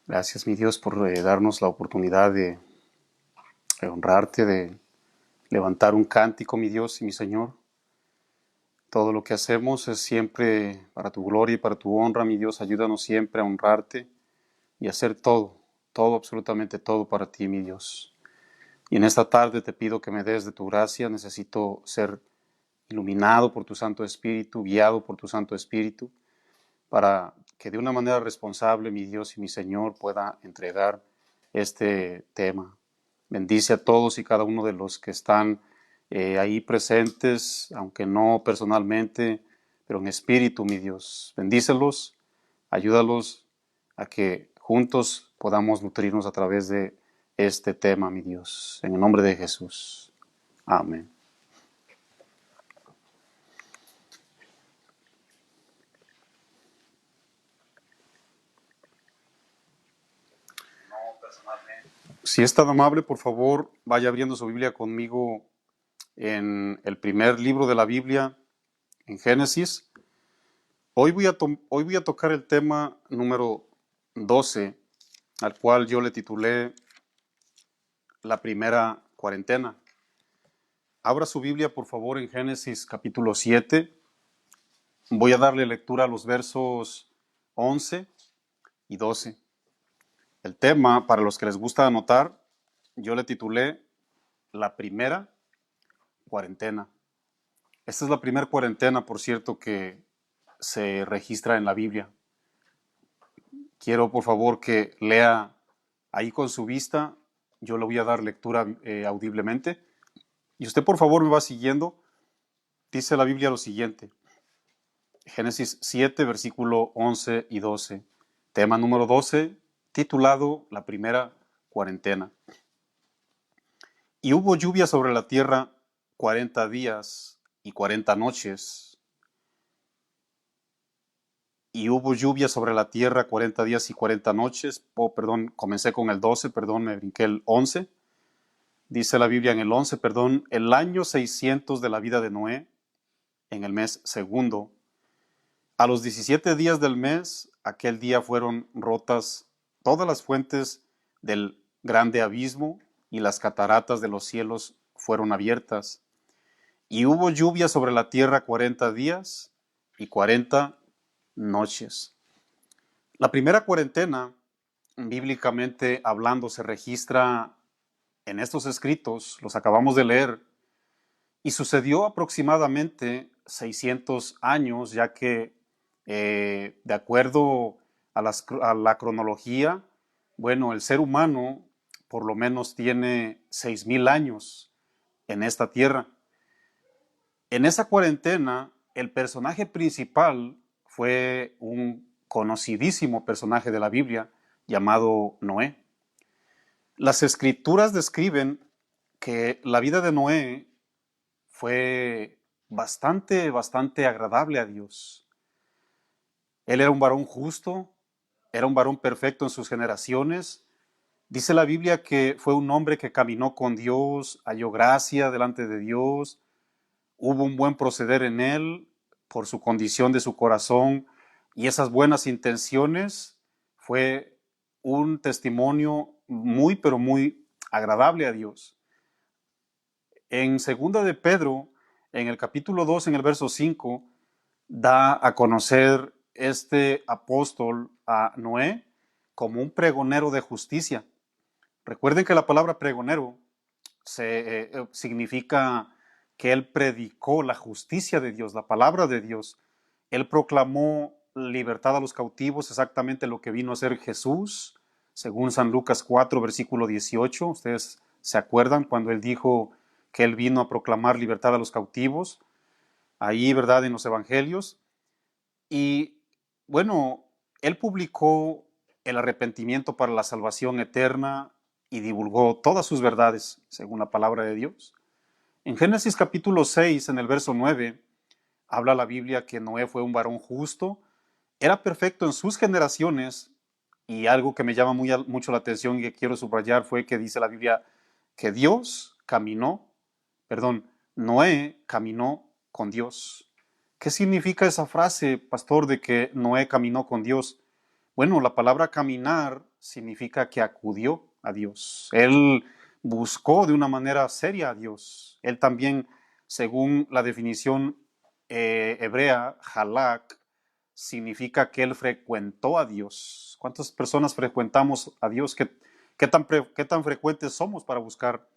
Gracias, mi Dios, por darnos la oportunidad de honrarte, de levantar un cántico, mi Dios y mi Señor. Todo lo que hacemos es siempre para tu gloria y para tu honra, mi Dios. Ayúdanos siempre a honrarte y a hacer todo, todo, absolutamente todo para ti, mi Dios. Y en esta tarde te pido que me des de tu gracia. Necesito ser iluminado por tu Santo Espíritu, guiado por tu Santo Espíritu, para que de una manera responsable, mi Dios y mi Señor, pueda entregar este tema. Bendice a todos y cada uno de los que están ahí presentes, aunque no personalmente, pero en espíritu, mi Dios. Bendícelos, ayúdalos a que juntos podamos nutrirnos a través de este tema, mi Dios. En el nombre de Jesús. Amén. Si es tan amable, por favor, vaya abriendo su Biblia conmigo en el primer libro de la Biblia, en Génesis. Hoy voy a tocar el tema número 12, al cual yo le titulé La primera cuarentena. Abra su Biblia, por favor, en Génesis capítulo 7. Voy a darle lectura a los versos 11 y 12. El tema, para los que les gusta anotar, yo le titulé La primera cuarentena. Esta es la primera cuarentena, por cierto, que se registra en la Biblia. Quiero, por favor, que lea ahí con su vista. Yo le voy a dar lectura audiblemente. Y usted, por favor, me va siguiendo. Dice la Biblia lo siguiente. Génesis 7, versículo 11 y 12. Tema número 12, titulado La primera cuarentena. Y hubo lluvia sobre la tierra 40 días y 40 noches. Y hubo lluvia sobre la tierra 40 días y 40 noches. Comencé con el 12, me brinqué el 11. Dice la Biblia en el 11, el año 600 de la vida de Noé, en el mes segundo. A los 17 días del mes, aquel día fueron rotas todas las fuentes del grande abismo y las cataratas de los cielos fueron abiertas. Y hubo lluvia sobre la tierra 40 días y 40 noches. La primera cuarentena, bíblicamente hablando, se registra en estos escritos, los acabamos de leer, y sucedió aproximadamente 600 años, ya que de acuerdo a la cronología, bueno, el ser humano por lo menos tiene 6,000 años en esta tierra. En esa cuarentena, el personaje principal fue un conocidísimo personaje de la Biblia llamado Noé. Las escrituras describen que la vida de Noé fue bastante agradable a Dios. Él era un varón justo, era un varón perfecto en sus generaciones. Dice la Biblia que fue un hombre que caminó con Dios, halló gracia delante de Dios, hubo un buen proceder en él por su condición de su corazón y esas buenas intenciones. Fue un testimonio muy, pero muy agradable a Dios. En segunda de Pedro, en el capítulo 2, en el verso 5, da a conocer este apóstol a Noé como un pregonero de justicia. Recuerden que la palabra pregonero significa que él predicó la justicia de Dios, la palabra de Dios. Él proclamó libertad a los cautivos, exactamente lo que vino a ser Jesús, según San Lucas 4, versículo 18. Ustedes se acuerdan cuando él dijo que él vino a proclamar libertad a los cautivos, ahí, ¿verdad?, en los evangelios. Y bueno, él publicó el arrepentimiento para la salvación eterna y divulgó todas sus verdades, según la palabra de Dios. En Génesis capítulo 6, en el verso 9, habla la Biblia que Noé fue un varón justo, era perfecto en sus generaciones, y algo que me llama mucho la atención y que quiero subrayar fue que dice la Biblia que Noé caminó con Dios. ¿Qué significa esa frase, pastor, de que Noé caminó con Dios? Bueno, la palabra caminar significa que acudió a Dios. Él buscó de una manera seria a Dios. Él también, según la definición hebrea, halak, significa que él frecuentó a Dios. ¿Cuántas personas frecuentamos a Dios? ¿Qué tan frecuentes somos para buscar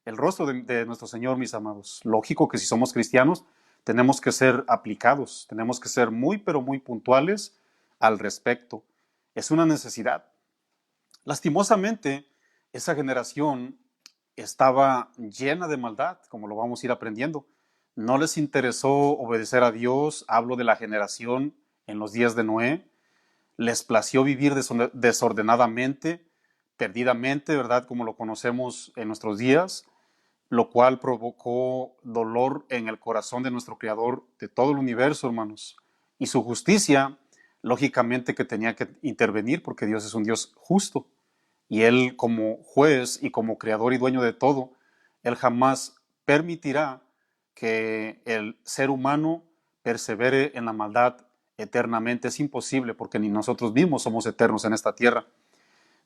el rostro de nuestro Señor, mis amados? Lógico que si somos cristianos, tenemos que ser aplicados, tenemos que ser muy, pero muy puntuales al respecto. Es una necesidad. Lastimosamente, esa generación estaba llena de maldad, como lo vamos a ir aprendiendo. No les interesó obedecer a Dios. Hablo de la generación en los días de Noé. Les plació vivir desordenadamente, perdidamente, ¿verdad? Como lo conocemos en nuestros días, lo cual provocó dolor en el corazón de nuestro Creador de todo el universo, hermanos. Y su justicia, lógicamente que tenía que intervenir porque Dios es un Dios justo. Y Él, como juez y como creador y dueño de todo, Él jamás permitirá que el ser humano persevere en la maldad eternamente. Es imposible porque ni nosotros mismos somos eternos en esta tierra.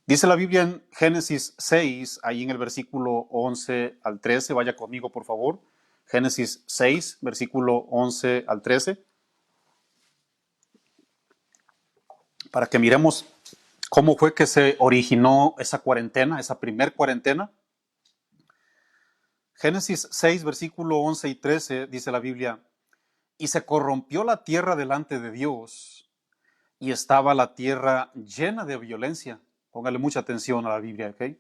Dice la Biblia en Génesis 6, ahí en el versículo 11 al 13, vaya conmigo por favor. Génesis 6, versículo 11 al 13, para que miremos cómo fue que se originó esa cuarentena, esa primer cuarentena. Génesis 6, versículo 11 y 13, dice la Biblia, y se corrompió la tierra delante de Dios, y estaba la tierra llena de violencia. Póngale mucha atención a la Biblia, ¿ok?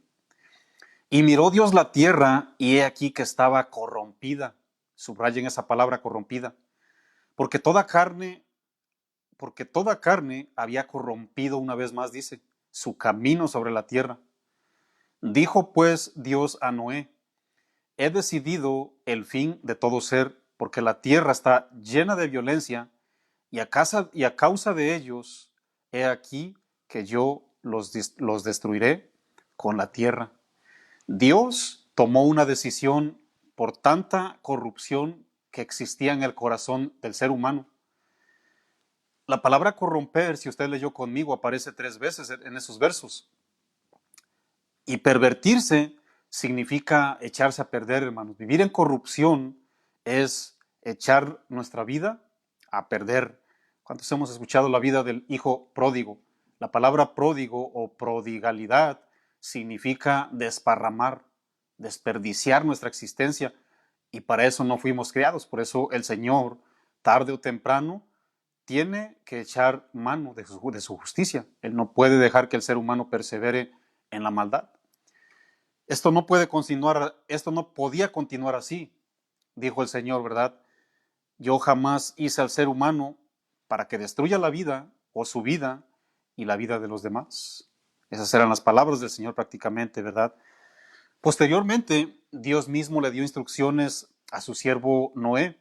Y miró Dios la tierra, y he aquí que estaba corrompida. Subrayen esa palabra corrompida. Porque toda carne había corrompido, una vez más dice, su camino sobre la tierra. Dijo pues Dios a Noé, he decidido el fin de todo ser, porque la tierra está llena de violencia, y a causa de ellos, he aquí que yo los destruiré con la tierra. Dios tomó una decisión por tanta corrupción que existía en el corazón del ser humano. La palabra corromper, si usted leyó conmigo, aparece 3 veces en esos versos. Y pervertirse significa echarse a perder, hermanos. Vivir en corrupción es echar nuestra vida a perder. ¿Cuántos hemos escuchado la vida del hijo pródigo? La palabra pródigo o prodigalidad significa desparramar, desperdiciar nuestra existencia. Y para eso no fuimos creados. Por eso el Señor, tarde o temprano, tiene que echar mano de su justicia. Él no puede dejar que el ser humano persevere en la maldad. Esto no podía continuar así, dijo el Señor, ¿verdad? Yo jamás hice al ser humano para que destruya la vida o su vida y la vida de los demás. Esas eran las palabras del Señor prácticamente, ¿verdad? Posteriormente, Dios mismo le dio instrucciones a su siervo Noé.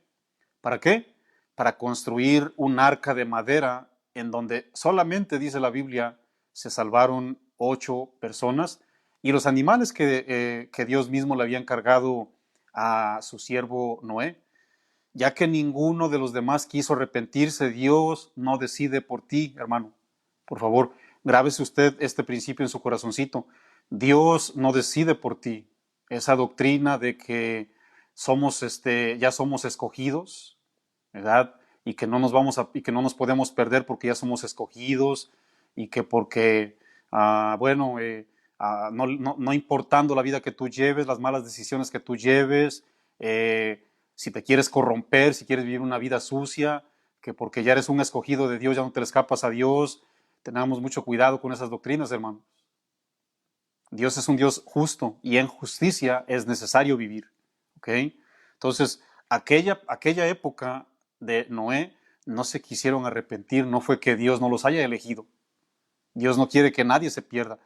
¿Para qué? Para construir un arca de madera en donde solamente, dice la Biblia, se salvaron 8 personas y los animales que Dios mismo le había encargado a su siervo Noé. Ya que ninguno de los demás quiso arrepentirse, Dios no decide por ti, hermano. Por favor, grábese usted este principio en su corazoncito. Dios no decide por ti. Esa doctrina de que ya somos escogidos, ¿verdad? Y que no nos podemos perder porque ya somos escogidos y que porque, no importando la vida que tú lleves, las malas decisiones que tú lleves, si te quieres corromper, si quieres vivir una vida sucia, que porque ya eres un escogido de Dios ya no te le escapas a Dios. Tengamos mucho cuidado con esas doctrinas, hermano. Dios es un Dios justo y en justicia es necesario vivir, ¿ok? Entonces, aquella época de Noé no se quisieron arrepentir, no fue que Dios no los haya elegido. Dios no quiere que nadie se pierda.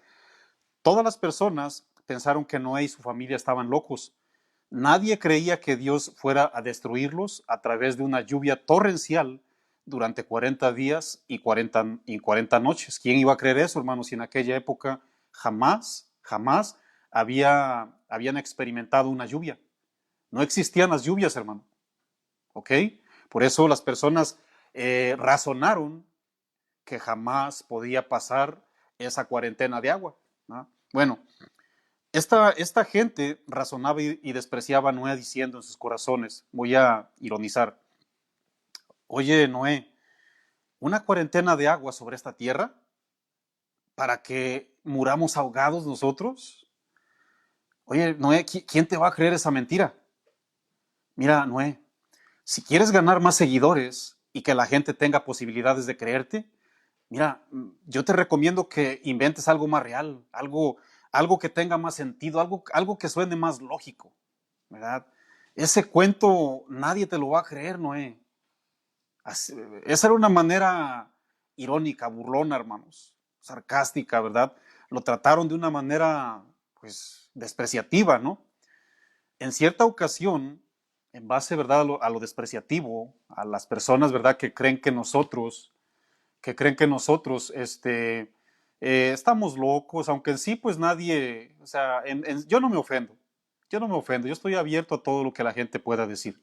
Todas las personas pensaron que Noé y su familia estaban locos. Nadie creía que Dios fuera a destruirlos a través de una lluvia torrencial durante 40 días y 40 noches. ¿Quién iba a creer eso, hermanos? Si en aquella época jamás habían experimentado una lluvia. No existían las lluvias, hermano. ¿Ok? Por eso las personas razonaron que jamás podía pasar esa cuarentena de agua, ¿no? Bueno, esta gente razonaba y despreciaba a Noé diciendo en sus corazones, voy a ironizar, oye Noé, ¿una cuarentena de agua sobre esta tierra para que muramos ahogados nosotros? Oye Noé, ¿quién te va a creer esa mentira? Mira Noé, si quieres ganar más seguidores y que la gente tenga posibilidades de creerte, mira, yo te recomiendo que inventes algo más real, algo que tenga más sentido, algo que suene más lógico, ¿verdad? Ese cuento nadie te lo va a creer, Noé. Esa era una manera irónica, burlona, hermanos, sarcástica, ¿verdad? Lo trataron de una manera, pues, despreciativa, ¿no? En cierta ocasión, en base, ¿verdad?, a lo despreciativo, a las personas, ¿verdad?, que creen que nosotros estamos locos, aunque en sí, pues nadie, o sea, yo no me ofendo, yo estoy abierto a todo lo que la gente pueda decir.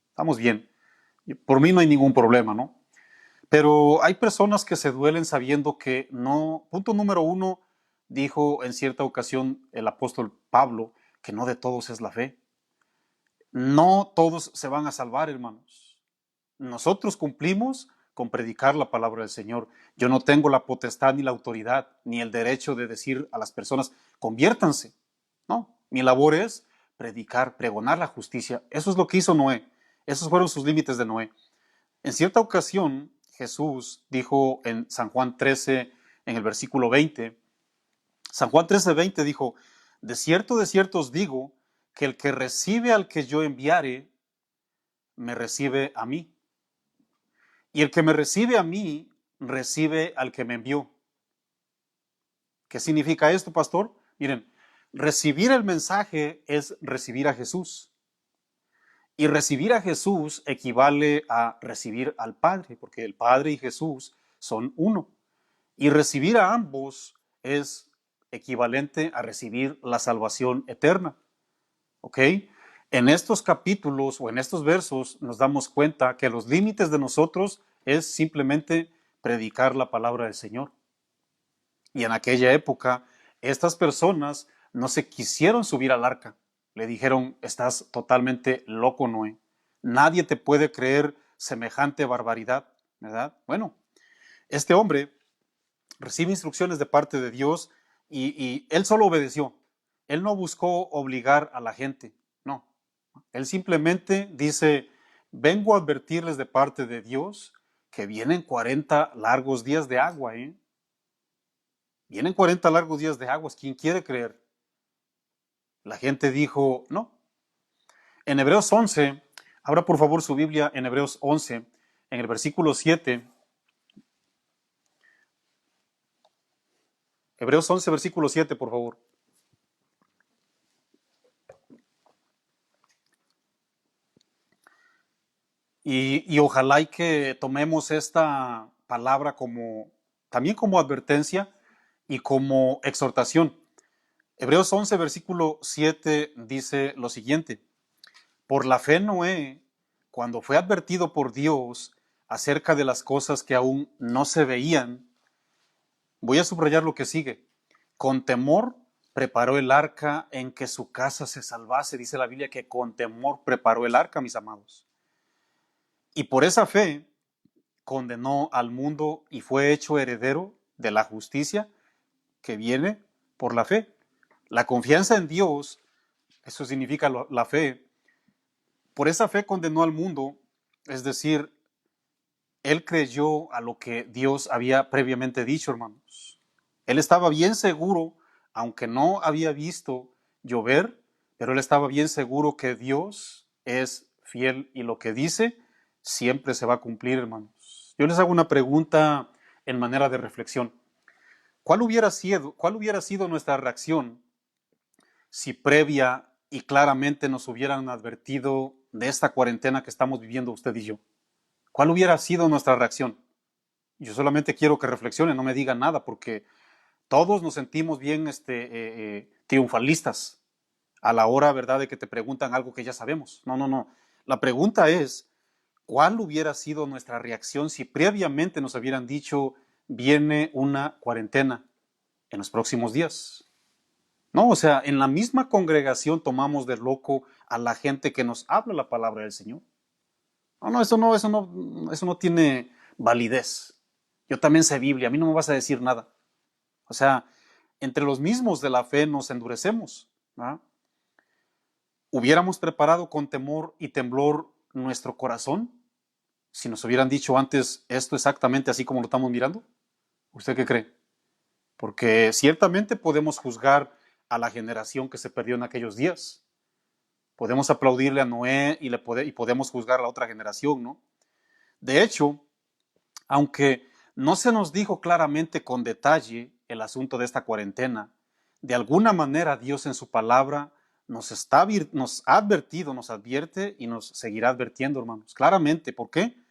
Estamos bien, por mí no hay ningún problema, ¿no? Pero hay personas que se duelen sabiendo que no, punto número uno, dijo en cierta ocasión el apóstol Pablo, que no de todos es la fe. No todos se van a salvar, hermanos. Nosotros cumplimos con predicar la palabra del Señor. Yo no tengo la potestad ni la autoridad ni el derecho de decir a las personas, conviértanse. No, mi labor es predicar, pregonar la justicia. Eso es lo que hizo Noé. Esos fueron sus límites de Noé. En cierta ocasión, Jesús dijo en San Juan 13, en el versículo 20, San Juan 13, 20 dijo, de cierto os digo, que el que recibe al que yo enviare, me recibe a mí. Y el que me recibe a mí, recibe al que me envió. ¿Qué significa esto, pastor? Miren, recibir el mensaje es recibir a Jesús. Y recibir a Jesús equivale a recibir al Padre, porque el Padre y Jesús son uno. Y recibir a ambos es equivalente a recibir la salvación eterna. ¿Ok? En estos capítulos o en estos versos nos damos cuenta que los límites de nosotros es simplemente predicar la palabra del Señor. Y en aquella época, estas personas no se quisieron subir al arca. Le dijeron, estás totalmente loco, Noé. Nadie te puede creer semejante barbaridad, ¿verdad? Bueno, este hombre recibe instrucciones de parte de Dios y él solo obedeció. Él no buscó obligar a la gente, no. Él simplemente dice, vengo a advertirles de parte de Dios que vienen 40 largos días de agua, ¿eh? Vienen 40 largos días de aguas, ¿quién quiere creer? La gente dijo, no. En Hebreos 11, abra por favor su Biblia en Hebreos 11, en el versículo 7. Hebreos 11, versículo 7, por favor. Y ojalá y que tomemos esta palabra también como advertencia y como exhortación. Hebreos 11, versículo 7 dice lo siguiente. Por la fe Noé, cuando fue advertido por Dios acerca de las cosas que aún no se veían, voy a subrayar lo que sigue. Con temor preparó el arca en que su casa se salvase. Dice la Biblia que con temor preparó el arca, mis amados. Y por esa fe condenó al mundo y fue hecho heredero de la justicia que viene por la fe. La confianza en Dios, eso significa la fe. Por esa fe condenó al mundo, es decir, él creyó a lo que Dios había previamente dicho, hermanos. Él estaba bien seguro, aunque no había visto llover, pero él estaba bien seguro que Dios es fiel y lo que dice siempre se va a cumplir, hermanos. Yo les hago una pregunta en manera de reflexión. ¿Cuál hubiera sido nuestra reacción si previa y claramente nos hubieran advertido de esta cuarentena que estamos viviendo usted y yo? ¿Cuál hubiera sido nuestra reacción? Yo solamente quiero que reflexionen, no me digan nada, porque todos nos sentimos bien triunfalistas a la hora, ¿verdad?, de que te preguntan algo que ya sabemos. No, no, no. La pregunta es, ¿cuál hubiera sido nuestra reacción si previamente nos hubieran dicho, viene una cuarentena? en los próximos días. No, o sea, en la misma congregación tomamos de loco a la gente que nos habla la palabra del Señor. No, eso no tiene validez. Yo también sé Biblia, a mí no me vas a decir nada. O sea, entre los mismos de la fe nos endurecemos, ¿verdad? ¿Hubiéramos preparado con temor y temblor nuestro corazón si nos hubieran dicho antes esto exactamente así como lo estamos mirando? ¿Usted qué cree? Porque ciertamente podemos juzgar a la generación que se perdió en aquellos días. Podemos aplaudirle a Noé y podemos juzgar a la otra generación, ¿no? De hecho, aunque no se nos dijo claramente con detalle el asunto de esta cuarentena, de alguna manera Dios en su palabra nos ha advertido, nos advierte y nos seguirá advirtiendo, hermanos. Claramente, ¿por qué?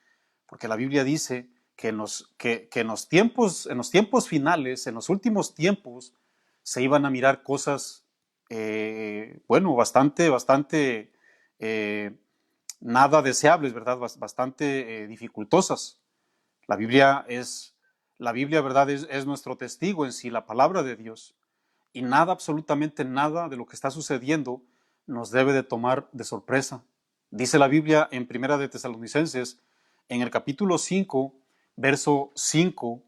Porque la Biblia dice que en los tiempos finales, en los últimos tiempos, se iban a mirar cosas, bueno, bastante nada deseables, ¿verdad? Bastante dificultosas. La Biblia, ¿verdad? Es nuestro testigo en sí, la palabra de Dios. Y nada, absolutamente nada de lo que está sucediendo nos debe de tomar de sorpresa. Dice la Biblia en Primera de Tesalonicenses, en el capítulo 5, verso 5,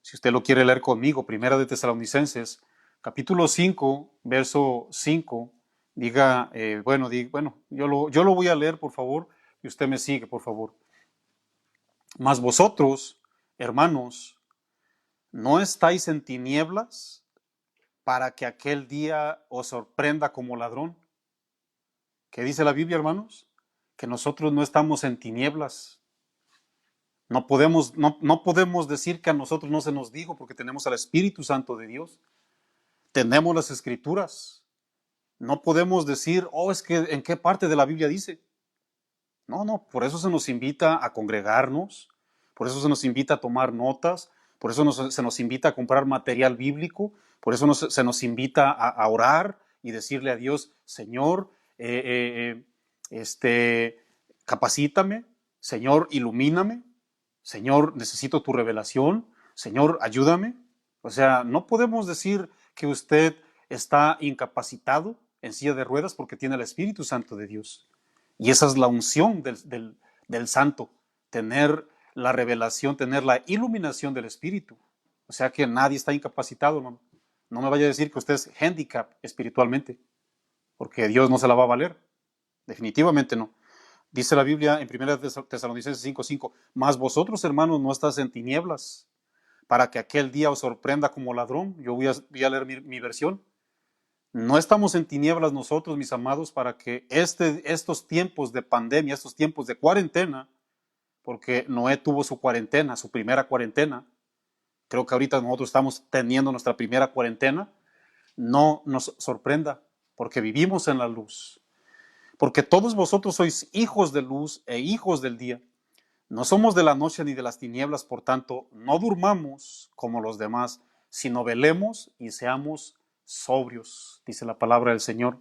si usted lo quiere leer conmigo, Primera de Tesalonicenses, capítulo 5, verso 5, diga, yo lo voy a leer, por favor, y usted me sigue, por favor. Mas vosotros, hermanos, ¿no estáis en tinieblas para que aquel día os sorprenda como ladrón? ¿Qué dice la Biblia, hermanos? Que nosotros no estamos en tinieblas. No podemos decir que a nosotros no se nos dijo porque tenemos al Espíritu Santo de Dios. Tenemos las Escrituras. No podemos decir, es que ¿en qué parte de la Biblia dice? No, por eso se nos invita a congregarnos, por eso se nos invita a tomar notas, por eso se nos invita a comprar material bíblico, por eso se nos invita a orar y decirle a Dios, Señor, capacítame, Señor, ilumíname, Señor, necesito tu revelación, Señor, ayúdame. O sea, no podemos decir que usted está incapacitado en silla de ruedas porque tiene el Espíritu Santo de Dios. Y esa es la unción del santo, tener la revelación, tener la iluminación del Espíritu. O sea que nadie está incapacitado, hermano. No me vaya a decir que usted es handicap espiritualmente, porque Dios no se la va a valer. Definitivamente no. Dice la Biblia en 1 Tesalonicenses 5:5, mas vosotros, hermanos, no estáis en tinieblas, para que aquel día os sorprenda como ladrón. Yo voy a leer mi versión. No estamos en tinieblas nosotros, mis amados, para que estos tiempos de pandemia, estos tiempos de cuarentena, porque Noé tuvo su cuarentena, su primera cuarentena, creo que ahorita nosotros estamos teniendo nuestra primera cuarentena, no nos sorprenda, porque vivimos en la luz. Porque todos vosotros sois hijos de luz e hijos del día. No somos de la noche ni de las tinieblas, por tanto, no durmamos como los demás, sino velemos y seamos sobrios, dice la palabra del Señor.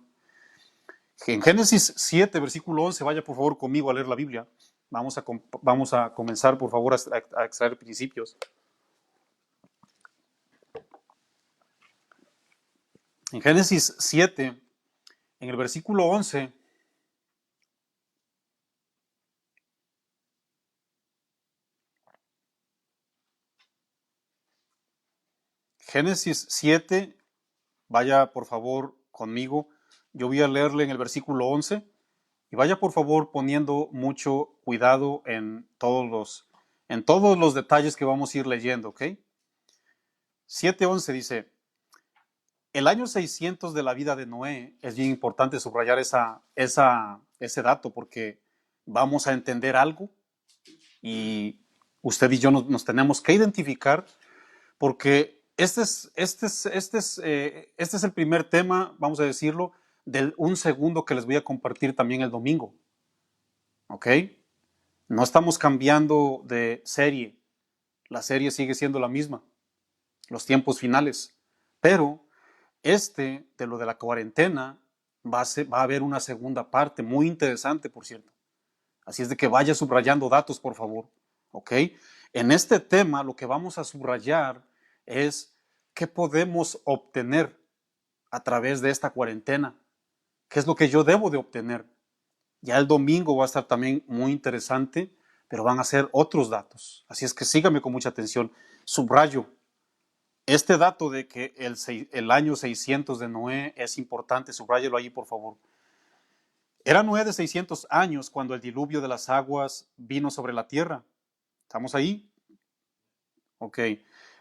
En Génesis 7, versículo 11, vaya por favor conmigo a leer la Biblia. Vamos a comenzar, por favor, a extraer principios. En Génesis 7, en el versículo 11, Génesis 7, vaya por favor conmigo. Yo voy a leerle en el versículo 11 y vaya por favor poniendo mucho cuidado en todos los detalles que vamos a ir leyendo, ¿ok? 7:11 dice, el año 600 de la vida de Noé, es bien importante subrayar ese dato porque vamos a entender algo y usted y yo nos tenemos que identificar porque este es el primer tema, vamos a decirlo, de un segundo que les voy a compartir también el domingo. ¿Ok? No estamos cambiando de serie. La serie sigue siendo la misma. Los tiempos finales. Pero de lo de la cuarentena, va a haber una segunda parte muy interesante, por cierto. Así es de que vaya subrayando datos, por favor. ¿Ok? En este tema, lo que vamos a subrayar es ¿Qué podemos obtener a través de esta cuarentena? ¿Qué es lo que yo debo de obtener? Ya el domingo va a estar también muy interesante, pero van a ser otros datos. Así es que sígame con mucha atención. Subrayo, este dato de que el año 600 de Noé es importante, subráyelo ahí por favor. Era Noé de 600 años cuando el diluvio de las aguas vino sobre la tierra. ¿Estamos ahí? Ok.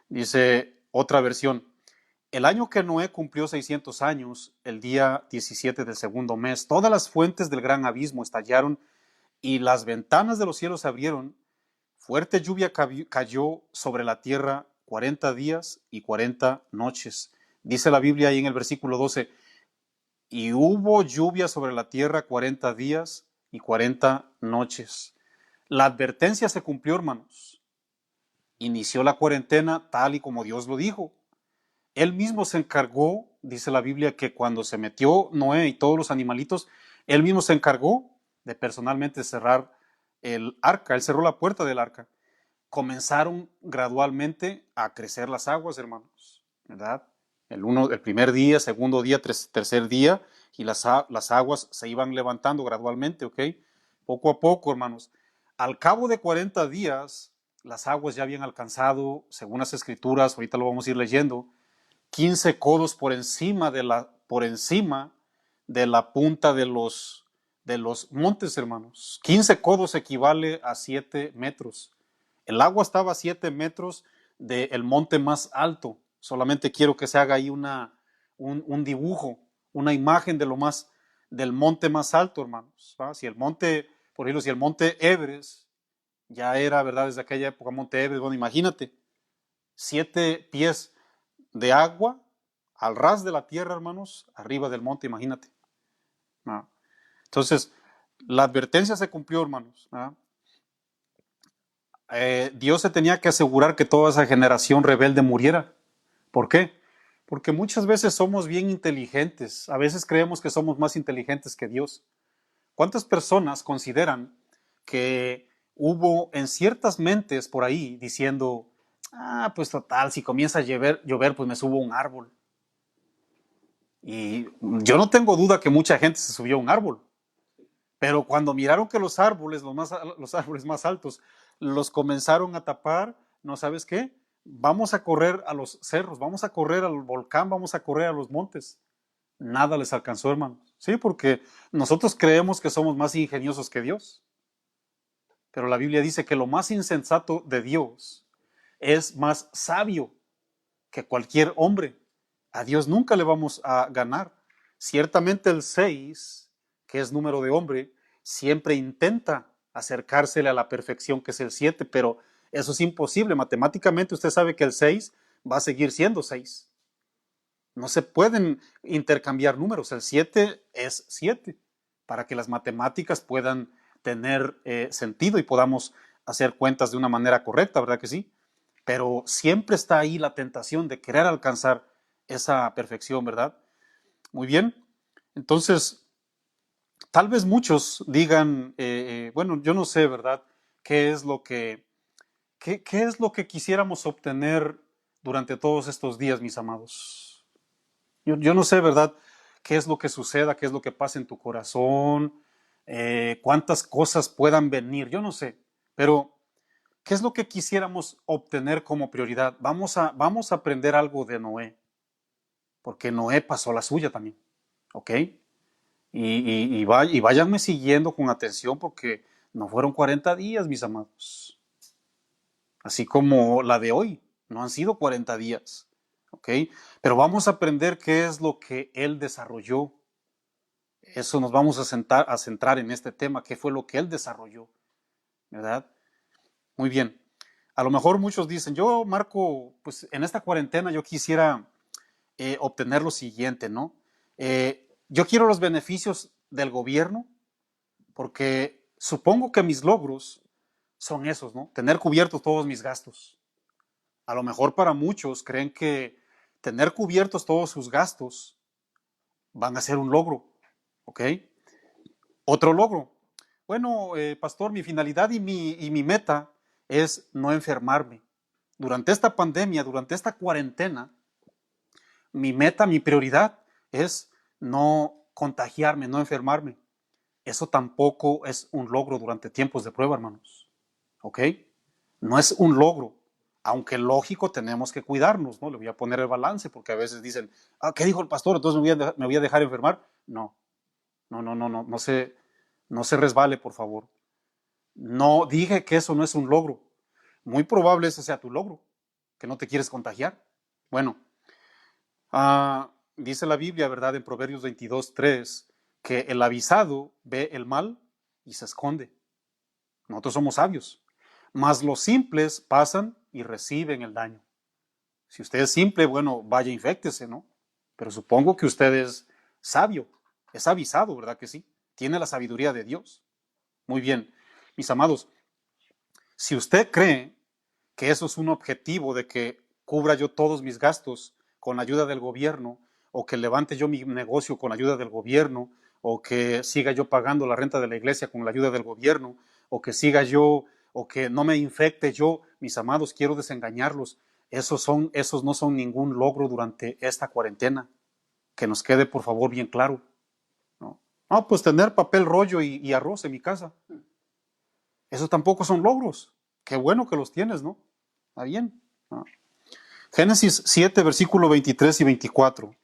Dice otra versión. El año que Noé cumplió 600 años, el día 17 del segundo mes, todas las fuentes del gran abismo estallaron y las ventanas de los cielos se abrieron. Fuerte lluvia cayó sobre la tierra 40 días y 40 noches. Dice la Biblia ahí en el versículo 12, y hubo lluvia sobre la tierra 40 días y 40 noches. La advertencia se cumplió, hermanos. Inició la cuarentena tal y como Dios lo dijo. Él mismo se encargó, dice la Biblia, que cuando se metió Noé y todos los animalitos, él mismo se encargó de personalmente cerrar el arca. Él cerró la puerta del arca. Comenzaron gradualmente a crecer las aguas, hermanos, ¿verdad? El primer día, segundo día, tercer día, y las aguas se iban levantando gradualmente, ¿ok? Poco a poco, hermanos. Al cabo de 40 días, las aguas ya habían alcanzado, según las escrituras, ahorita lo vamos a ir leyendo, 15 codos por encima de la punta de los montes, hermanos. 15 codos equivale a 7 metros. El agua estaba a 7 metros del monte más alto. Solamente quiero que se haga ahí un dibujo, una imagen del monte más alto, hermanos. ¿Va? Si el monte, por ejemplo, si el monte Everest ya era, ¿verdad? Desde aquella época, monte Everest, bueno, imagínate, 7 pies de agua al ras de la tierra, hermanos, arriba del monte, imagínate. ¿No? Entonces, la advertencia se cumplió, hermanos. ¿No? Dios se tenía que asegurar que toda esa generación rebelde muriera. ¿Por qué? Porque muchas veces somos bien inteligentes, a veces creemos que somos más inteligentes que Dios. ¿Cuántas personas consideran que hubo en ciertas mentes por ahí diciendo, pues total, si comienza a llover, pues me subo a un árbol? Y yo no tengo duda que mucha gente se subió a un árbol, pero cuando miraron que los árboles, los árboles más altos, los comenzaron a tapar, ¿no sabes qué? Vamos a correr a los cerros, vamos a correr al volcán, vamos a correr a los montes. Nada les alcanzó, hermanos. Sí, porque nosotros creemos que somos más ingeniosos que Dios. Pero la Biblia dice que lo más insensato de Dios es más sabio que cualquier hombre. A Dios nunca le vamos a ganar. Ciertamente el 6, que es número de hombre, siempre intenta acercársele a la perfección, que es el 7, pero eso es imposible. Matemáticamente usted sabe que el 6 va a seguir siendo 6. No se pueden intercambiar números. El 7 es 7 para que las matemáticas puedan tener sentido y podamos hacer cuentas de una manera correcta, ¿verdad que sí? Pero siempre está ahí la tentación de querer alcanzar esa perfección, ¿verdad? Muy bien. Entonces, tal vez muchos digan, bueno, yo no sé, ¿verdad? ¿Qué es lo que, qué es lo que quisiéramos obtener durante todos estos días, mis amados? Yo no sé, ¿verdad? ¿Qué es lo que suceda? ¿Qué es lo que pasa en tu corazón? ¿Cuántas cosas puedan venir? Yo no sé. Pero ¿qué es lo que quisiéramos obtener como prioridad? Vamos a aprender algo de Noé, porque Noé pasó la suya también, ¿ok? Y váyanme siguiendo con atención porque no fueron 40 días, mis amados. Así como la de hoy, no han sido 40 días, ¿ok? Pero vamos a aprender qué es lo que él desarrolló. Eso nos vamos a centrar en este tema, qué fue lo que él desarrolló, ¿verdad? Muy bien. A lo mejor muchos dicen, yo, Marco, pues en esta cuarentena yo quisiera obtener lo siguiente, ¿no? Yo quiero los beneficios del gobierno porque supongo que mis logros son esos, ¿no? Tener cubiertos todos mis gastos. A lo mejor para muchos creen que tener cubiertos todos sus gastos van a ser un logro, ¿ok? Otro logro. Bueno, pastor, mi finalidad y mi meta es no enfermarme. Durante esta pandemia, durante esta cuarentena, mi meta, mi prioridad es no contagiarme, no enfermarme. Eso tampoco es un logro durante tiempos de prueba, hermanos. ¿Ok? No es un logro. Aunque lógico, tenemos que cuidarnos, ¿no? Le voy a poner el balance, porque a veces dicen, ¿qué dijo el pastor? Entonces me voy a dejar enfermar. No, no se resbale, por favor. No dije que eso no es un logro. Muy probable ese sea tu logro, que no te quieres contagiar. Bueno, dice la Biblia, ¿verdad? En Proverbios 22:3, que el avisado ve el mal y se esconde. Nosotros somos sabios. Mas los simples pasan y reciben el daño. Si usted es simple, bueno, vaya, inféctese, ¿no? Pero supongo que usted es sabio, es avisado, ¿verdad que sí? Tiene la sabiduría de Dios. Muy bien, mis amados, si usted cree que eso es un objetivo de que cubra yo todos mis gastos con la ayuda del gobierno, o que levante yo mi negocio con la ayuda del gobierno, o que siga yo pagando la renta de la iglesia con la ayuda del gobierno, o que siga yo, o que no me infecte yo, mis amados, quiero desengañarlos. Esos no son ningún logro durante esta cuarentena. Que nos quede, por favor, bien claro. No, pues tener papel rollo y arroz en mi casa. Esos tampoco son logros. Qué bueno que los tienes, ¿no? Está bien. ¿No? Génesis 7, versículo 23 y 24,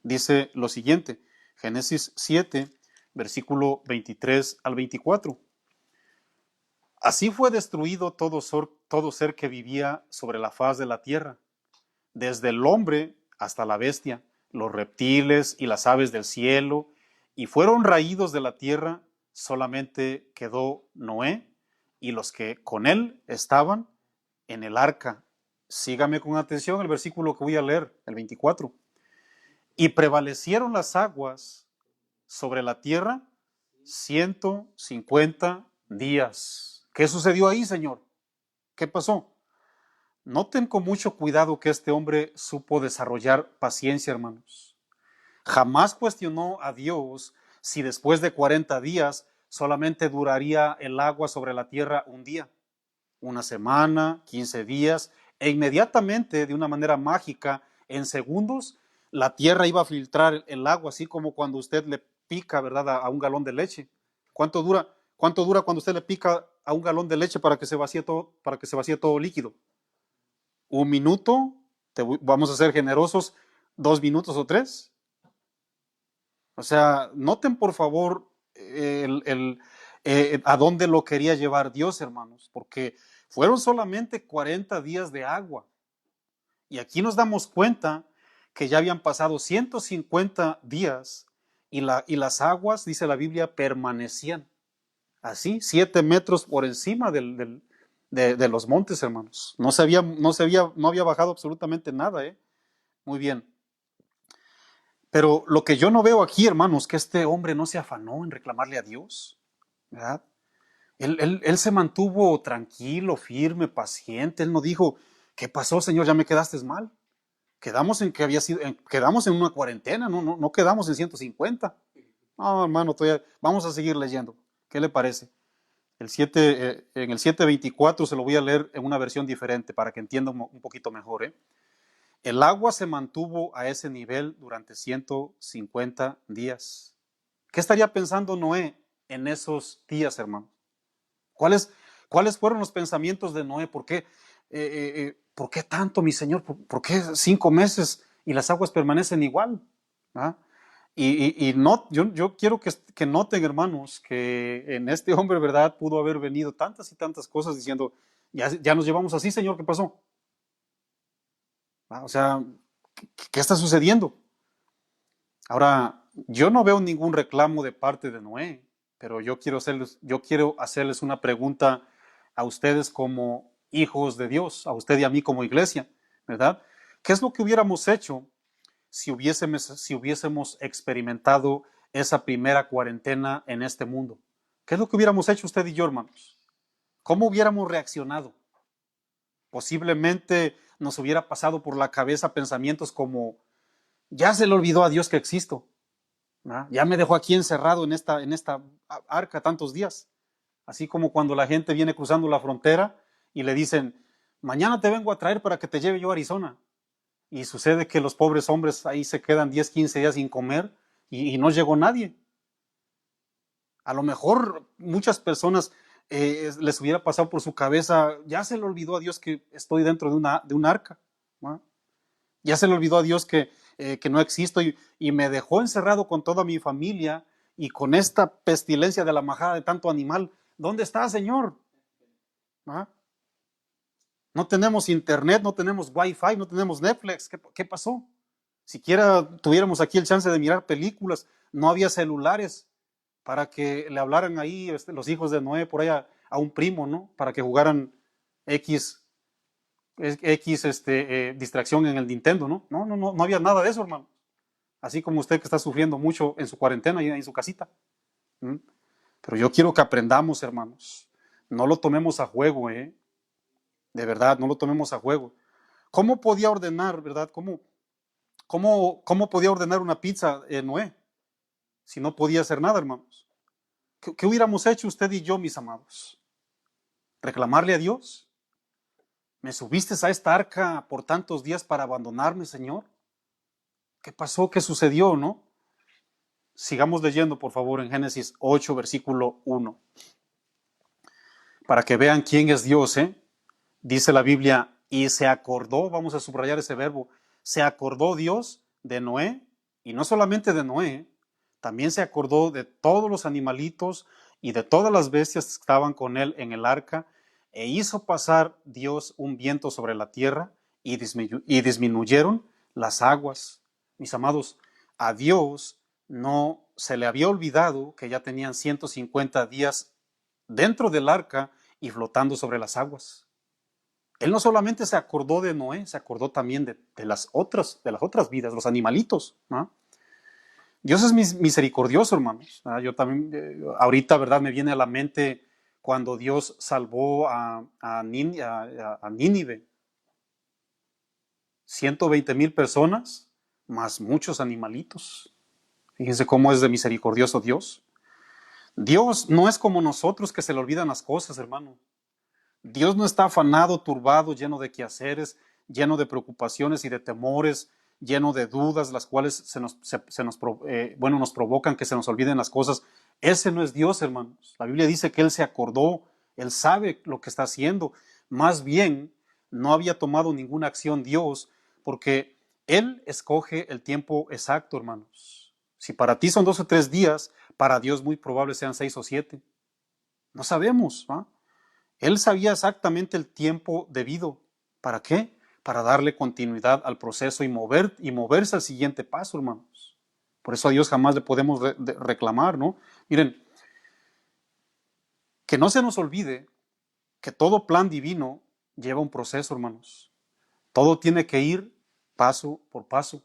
dice lo siguiente. Génesis 7, versículo 23 al 24. Así fue destruido todo ser que vivía sobre la faz de la tierra, desde el hombre hasta la bestia, los reptiles y las aves del cielo, y fueron raídos de la tierra. Solamente quedó Noé y los que con él estaban en el arca. Sígame con atención el versículo que voy a leer, el 24. Y prevalecieron las aguas sobre la tierra 150 días. ¿Qué sucedió ahí, Señor? ¿Qué pasó? Noten con mucho cuidado que este hombre supo desarrollar paciencia, hermanos. Jamás cuestionó a Dios si después de 40 días solamente duraría el agua sobre la tierra un día, una semana, 15 días, e inmediatamente, de una manera mágica, en segundos, la tierra iba a filtrar el agua, así como cuando usted le pica, ¿verdad?, a un galón de leche. ¿Cuánto dura cuando usted le pica a un galón de leche para que se vacíe todo líquido? ¿Un minuto? Vamos a ser generosos, 2 minutos o 3. O sea, noten por favor a dónde lo quería llevar Dios, hermanos, porque fueron solamente 40 días de agua. Y aquí nos damos cuenta que ya habían pasado 150 días y las aguas, dice la Biblia, permanecían así, 7 metros por encima de los montes, hermanos. No había bajado absolutamente nada, ¿eh? Muy bien. Pero lo que yo no veo aquí, hermanos, que este hombre no se afanó en reclamarle a Dios, ¿verdad? Él se mantuvo tranquilo, firme, paciente. Él no dijo, ¿qué pasó, Señor? Ya me quedaste mal. Quedamos quedamos en una cuarentena, no quedamos en 150. No, hermano, vamos a seguir leyendo. ¿Qué le parece? En el 7:24 se lo voy a leer en una versión diferente para que entienda un poquito mejor, ¿eh? El agua se mantuvo a ese nivel durante 150 días. ¿Qué estaría pensando Noé en esos días, hermano? ¿Cuáles fueron los pensamientos de Noé? ¿Por qué tanto, mi Señor? ¿Por qué 5 meses y las aguas permanecen igual? ¿Ah? Yo quiero que noten, hermanos, que en este hombre, ¿verdad?, pudo haber venido tantas y tantas cosas diciendo, ya nos llevamos así, Señor, ¿qué pasó? O sea, ¿qué está sucediendo? Ahora, yo no veo ningún reclamo de parte de Noé, pero yo quiero hacerles una pregunta a ustedes como hijos de Dios, a usted y a mí como iglesia, ¿verdad? ¿Qué es lo que hubiéramos hecho si hubiésemos experimentado esa primera cuarentena en este mundo? ¿Qué es lo que hubiéramos hecho usted y yo, hermanos? ¿Cómo hubiéramos reaccionado? Posiblemente nos hubiera pasado por la cabeza pensamientos como, ya se le olvidó a Dios que existo. ¿Ah? Ya me dejó aquí encerrado en esta arca tantos días. Así como cuando la gente viene cruzando la frontera y le dicen, mañana te vengo a traer para que te lleve yo a Arizona. y sucede que los pobres hombres ahí se quedan 10, 15 días sin comer y no llegó nadie. A lo mejor muchas personas les hubiera pasado por su cabeza, ya se le olvidó a Dios que estoy dentro de un arca, ¿no? Ya se le olvidó a Dios que no existo y me dejó encerrado con toda mi familia y con esta pestilencia de la majada de tanto animal. ¿Dónde está, Señor? ¿Ah? No tenemos internet, no tenemos wifi, no tenemos Netflix. ¿Qué pasó? Siquiera tuviéramos aquí el chance de mirar películas, no había celulares para que le hablaran ahí los hijos de Noé por ahí a un primo, ¿no? Para que jugaran X, distracción en el Nintendo, ¿no? No había nada de eso, hermano. Así como usted que está sufriendo mucho en su cuarentena y en su casita. ¿Mm? Pero yo quiero que aprendamos, hermanos. No lo tomemos a juego, ¿eh? De verdad, no lo tomemos a juego. ¿Cómo podía ordenar, verdad? ¿Cómo podía ordenar una pizza Noé? Si no podía hacer nada, hermanos. ¿Qué hubiéramos hecho usted y yo, mis amados? ¿Reclamarle a Dios? ¿Me subiste a esta arca por tantos días para abandonarme, Señor? ¿Qué pasó? ¿Qué sucedió, no? Sigamos leyendo, por favor, en Génesis 8, versículo 1. Para que vean quién es Dios, ¿eh? Dice la Biblia, y se acordó, vamos a subrayar ese verbo, se acordó Dios de Noé, y no solamente de Noé, también se acordó de todos los animalitos y de todas las bestias que estaban con él en el arca, e hizo pasar Dios un viento sobre la tierra y disminuyeron las aguas. Mis amados, a Dios no se le había olvidado que ya tenían 150 días dentro del arca y flotando sobre las aguas. Él no solamente se acordó de Noé, se acordó también de las otras vidas, los animalitos, ¿no? Dios es misericordioso, hermanos. Yo también, ahorita, ¿verdad? Me viene a la mente cuando Dios salvó a Nínive. 120,000 personas, más muchos animalitos. Fíjense cómo es de misericordioso Dios. Dios no es como nosotros que se le olvidan las cosas, hermano. Dios no está afanado, turbado, lleno de quehaceres, lleno de preocupaciones y de temores, lleno de dudas, las cuales nos provocan que se nos olviden las cosas. Ese no es Dios, hermanos. La Biblia dice que Él se acordó, Él sabe lo que está haciendo. Más bien, no había tomado ninguna acción Dios, porque Él escoge el tiempo exacto, hermanos. Si para ti son 2 o 3 días, para Dios muy probable sean 6 o 7. No sabemos, ¿va? Él sabía exactamente el tiempo debido. ¿Para qué? Para darle continuidad al proceso y moverse al siguiente paso, hermanos. Por eso a Dios jamás le podemos reclamar, ¿no? Miren, que no se nos olvide que todo plan divino lleva un proceso, hermanos. Todo tiene que ir paso por paso.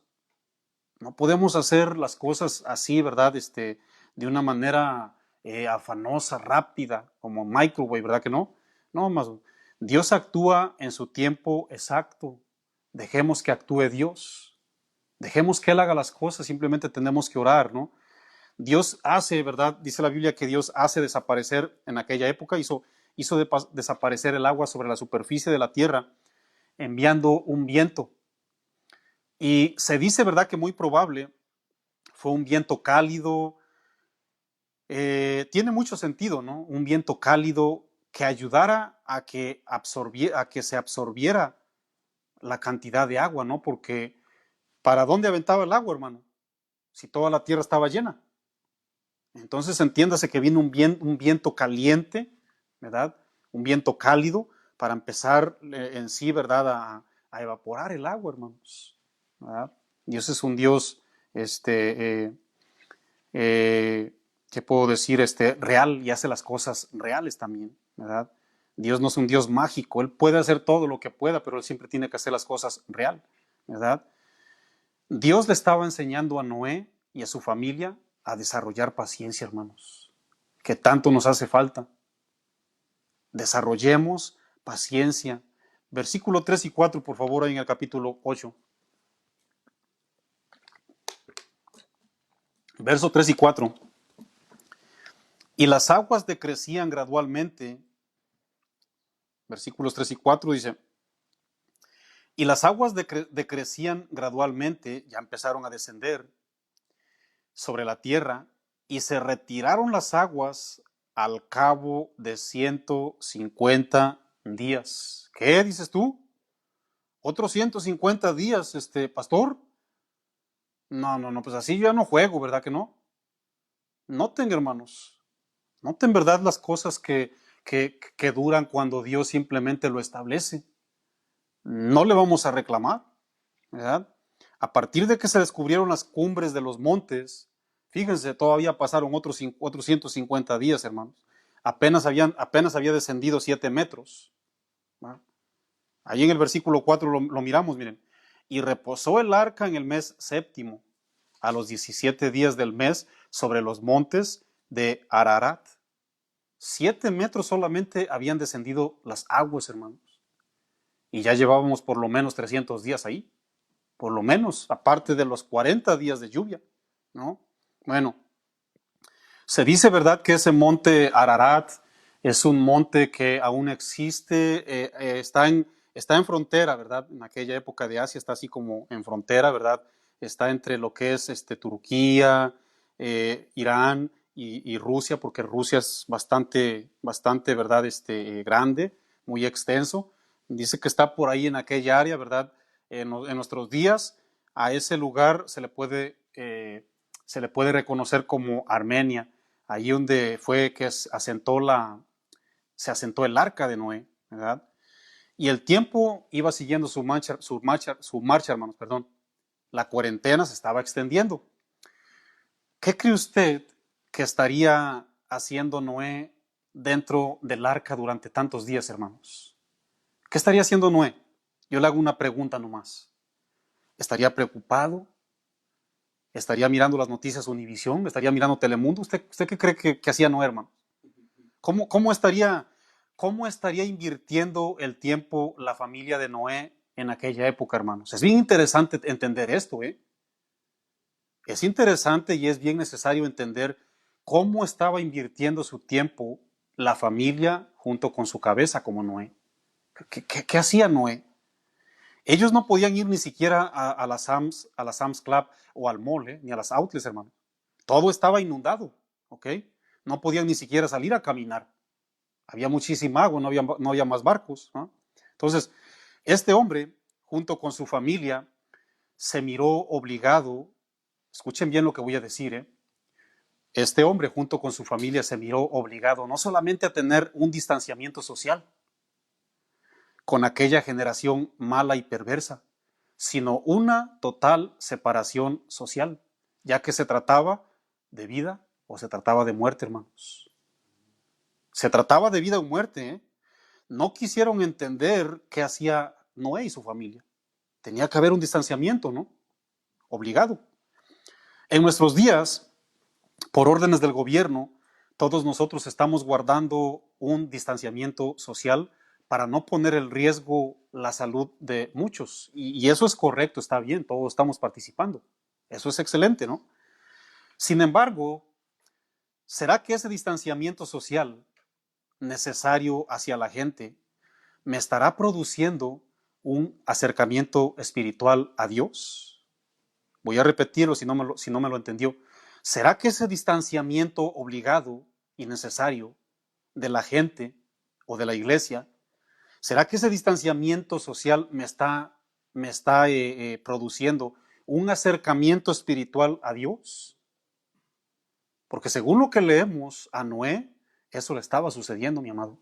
No podemos hacer las cosas así, ¿verdad? De una manera afanosa, rápida, como microwave, ¿verdad que no? No, más. Dios actúa en su tiempo exacto. Dejemos que actúe Dios. Dejemos que Él haga las cosas, simplemente tenemos que orar, ¿no? Dios hace, ¿verdad? Dice la Biblia que Dios hace desaparecer, en aquella época hizo desaparecer el agua sobre la superficie de la tierra, enviando un viento. Y se dice, ¿verdad?, que muy probable fue un viento cálido. Tiene mucho sentido, ¿no? Un viento cálido que ayudara a que se absorbiera la cantidad de agua, ¿no? Porque ¿para dónde aventaba el agua, hermano? Si toda la tierra estaba llena. Entonces entiéndase que viene un viento caliente, ¿verdad? Un viento cálido para empezar en sí, ¿verdad? A evaporar el agua, hermanos, ¿verdad? Dios es un Dios, ¿qué puedo decir? Real, y hace las cosas reales también, ¿verdad? Dios no es un Dios mágico, Él puede hacer todo lo que pueda, pero Él siempre tiene que hacer las cosas real, ¿verdad? Dios le estaba enseñando a Noé y a su familia a desarrollar paciencia, hermanos, que tanto nos hace falta. Desarrollemos paciencia. Versículo 3 y 4, por favor, ahí en el capítulo 8. Verso 3 y 4. Y las aguas decrecían gradualmente. Versículos 3 y 4 dice: Y las aguas decrecían gradualmente, ya empezaron a descender sobre la tierra, y se retiraron las aguas al cabo de 150 días. ¿Qué dices tú? ¿Otros 150 días, pastor? No, no, no, pues así yo ya no juego, ¿verdad que no? Noten, hermanos, noten, ¿verdad? Las cosas que duran cuando Dios simplemente lo establece. No le vamos a reclamar, ¿verdad? A partir de que se descubrieron las cumbres de los montes, fíjense, todavía pasaron otros 150 días, hermanos. Apenas había descendido 7 metros. ¿Va? Ahí en el versículo 4 lo miramos, miren. Y reposó el arca en el mes séptimo, a los 17 días del mes, sobre los montes de Ararat. 7 metros solamente habían descendido las aguas, hermanos. Y ya llevábamos por lo menos 300 días ahí. Por lo menos, aparte de los 40 días de lluvia, ¿no? Bueno, se dice, ¿verdad?, que ese monte Ararat es un monte que aún existe, está en frontera, ¿verdad? En aquella época de Asia está así como en frontera, ¿verdad? Está entre lo que es Turquía, Irán y Rusia, porque Rusia es bastante, ¿verdad? Grande, muy extenso. Dice que está por ahí en aquella área, ¿verdad? En nuestros días, a ese lugar se le puede reconocer como Armenia, allí donde fue que se asentó el arca de Noé, ¿verdad? Y el tiempo iba siguiendo su marcha, hermanos, perdón. La cuarentena se estaba extendiendo. ¿Qué cree usted que estaría haciendo Noé dentro del arca durante tantos días, hermanos? ¿Qué estaría haciendo Noé? Yo le hago una pregunta nomás. ¿Estaría preocupado? ¿Estaría mirando las noticias Univisión? ¿Estaría mirando Telemundo? ¿Usted qué cree que hacía Noé, hermano? ¿Cómo estaría invirtiendo el tiempo la familia de Noé en aquella época, hermanos? Es bien interesante entender esto, ¿eh? Es interesante y es bien necesario entender cómo estaba invirtiendo su tiempo la familia junto con su cabeza como Noé. ¿Qué hacía Noé? Ellos no podían ir ni siquiera a la Sam's Club o al mall, ni a las outlets, hermano. Todo estaba inundado, ¿ok? No podían ni siquiera salir a caminar. Había muchísima agua, no había más barcos, ¿no? Entonces, este hombre, junto con su familia, se miró obligado, escuchen bien lo que voy a decir, este hombre, junto con su familia, se miró obligado no solamente a tener un distanciamiento social con aquella generación mala y perversa, sino una total separación social, ya que se trataba de vida o se trataba de muerte, hermanos. Se trataba de vida o muerte, ¿eh? No quisieron entender qué hacía Noé y su familia. Tenía que haber un distanciamiento, ¿no? Obligado. En nuestros días, por órdenes del gobierno, todos nosotros estamos guardando un distanciamiento social para no poner en riesgo la salud de muchos. Y eso es correcto, está bien, todos estamos participando. Eso es excelente, ¿no? Sin embargo, ¿será que ese distanciamiento social necesario hacia la gente me estará produciendo un acercamiento espiritual a Dios? Voy a repetirlo si no me lo entendió. ¿Será que ese distanciamiento obligado y necesario de la gente o de la iglesia, será que ese distanciamiento social me está produciendo un acercamiento espiritual a Dios? Porque según lo que leemos a Noé, eso le estaba sucediendo, mi amado.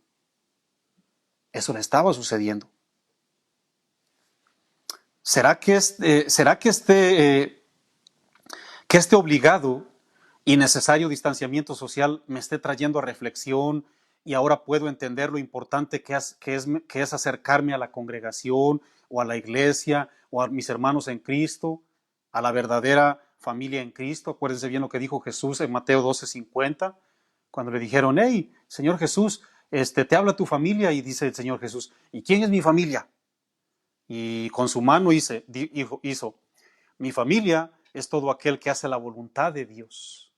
Eso le estaba sucediendo. ¿Será que este obligado y necesario distanciamiento social me esté trayendo a reflexión y ahora puedo entender lo importante que es acercarme a la congregación o a la iglesia o a mis hermanos en Cristo, a la verdadera familia en Cristo? Acuérdense bien lo que dijo Jesús en Mateo 12:50, cuando le dijeron: hey, Señor Jesús, te habla tu familia, y dice el Señor Jesús: ¿y quién es mi familia? Y con su mano hizo: mi familia es todo aquel que hace la voluntad de Dios.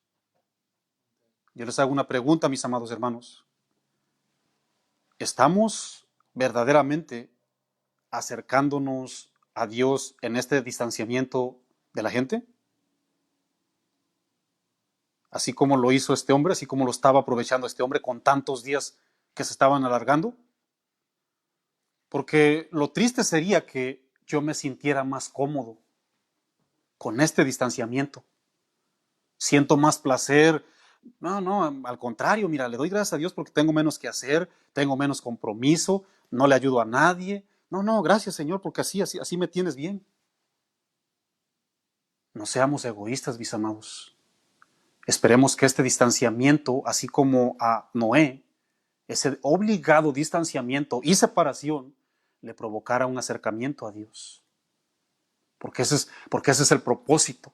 Yo les hago una pregunta, mis amados hermanos. ¿Estamos verdaderamente acercándonos a Dios en este distanciamiento de la gente? Así como lo hizo este hombre, así como lo estaba aprovechando este hombre con tantos días que se estaban alargando. Porque lo triste sería que yo me sintiera más cómodo con este distanciamiento. Siento más placer. No, no, al contrario, mira, le doy gracias a Dios porque tengo menos que hacer, tengo menos compromiso, no le ayudo a nadie. No, no, gracias Señor, porque así me tienes bien. No seamos egoístas, mis amados. Esperemos que este distanciamiento, así como a Noé, ese obligado distanciamiento y separación, le provocara un acercamiento a Dios. Porque ese es el propósito,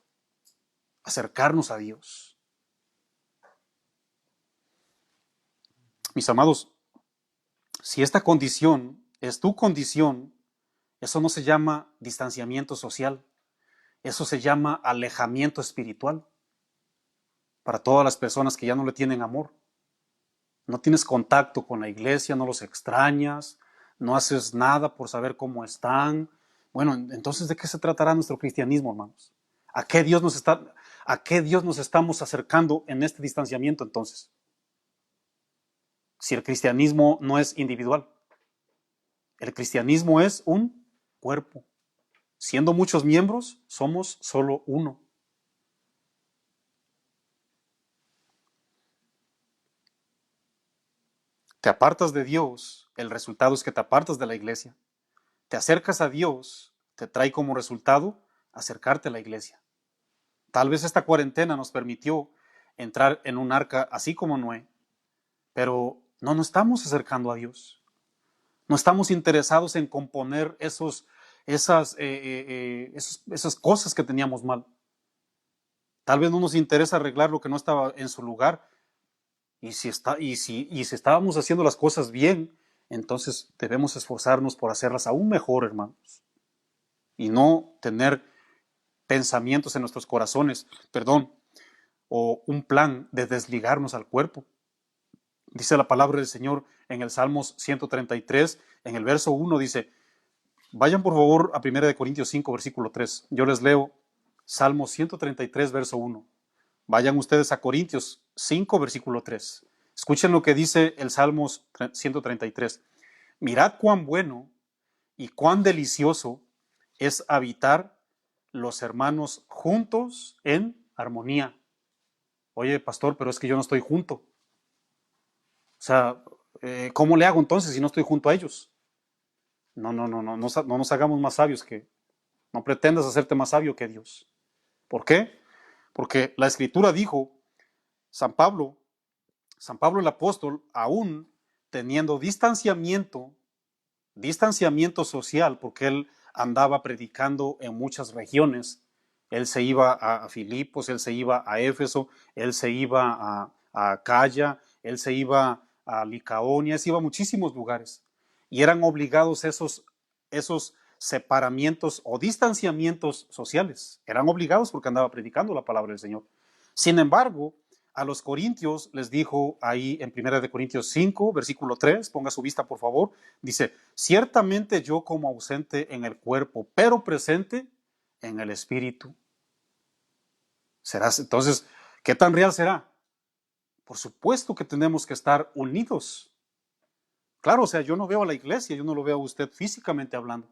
acercarnos a Dios. Mis amados, si esta condición es tu condición, eso no se llama distanciamiento social, eso se llama alejamiento espiritual para todas las personas que ya no le tienen amor. No tienes contacto con la iglesia, no los extrañas, no haces nada por saber cómo están. Bueno, entonces, ¿de qué se tratará nuestro cristianismo, hermanos? ¿A qué Dios nos estamos acercando en este distanciamiento entonces? Si el cristianismo no es individual, el cristianismo es un cuerpo. Siendo muchos miembros, somos solo uno. Te apartas de Dios, el resultado es que te apartas de la iglesia. Te acercas a Dios, te trae como resultado acercarte a la iglesia. Tal vez esta cuarentena nos permitió entrar en un arca así como Noé, pero no nos estamos acercando a Dios. No estamos interesados en componer esas cosas que teníamos mal. Tal vez no nos interesa arreglar lo que no estaba en su lugar. Y si estábamos haciendo las cosas bien, entonces debemos esforzarnos por hacerlas aún mejor, hermanos. Y no tener pensamientos en nuestros corazones, o un plan de desligarnos al cuerpo. Dice la palabra del Señor en el Salmos 133, en el verso 1 dice, vayan por favor a 1 Corintios 5, versículo 3. Yo les leo Salmos 133, verso 1. Vayan ustedes a Corintios 5, versículo 3. Escuchen lo que dice el Salmos 133. Mirad cuán bueno y cuán delicioso es habitar los hermanos juntos en armonía. Oye, pastor, pero es que yo no estoy junto. O sea, ¿cómo le hago entonces si no estoy junto a ellos? No nos hagamos más sabios no pretendas hacerte más sabio que Dios. ¿Por qué? Porque la Escritura dijo, San Pablo el apóstol, aún teniendo distanciamiento social, porque él andaba predicando en muchas regiones, él se iba a Filipos, él se iba a Éfeso, él se iba a Acaya, él se iba a Licaonia, él se iba a muchísimos lugares, y eran obligados esos separamientos o distanciamientos sociales, eran obligados porque andaba predicando la palabra del Señor. Sin embargo, a los corintios les dijo ahí en 1 Corintios 5, versículo 3, ponga su vista por favor, dice, ciertamente yo como ausente en el cuerpo, pero presente en el espíritu. Entonces, ¿qué tan real será? Por supuesto que tenemos que estar unidos. Claro, o sea, yo no veo a la iglesia, yo no lo veo a usted físicamente hablando.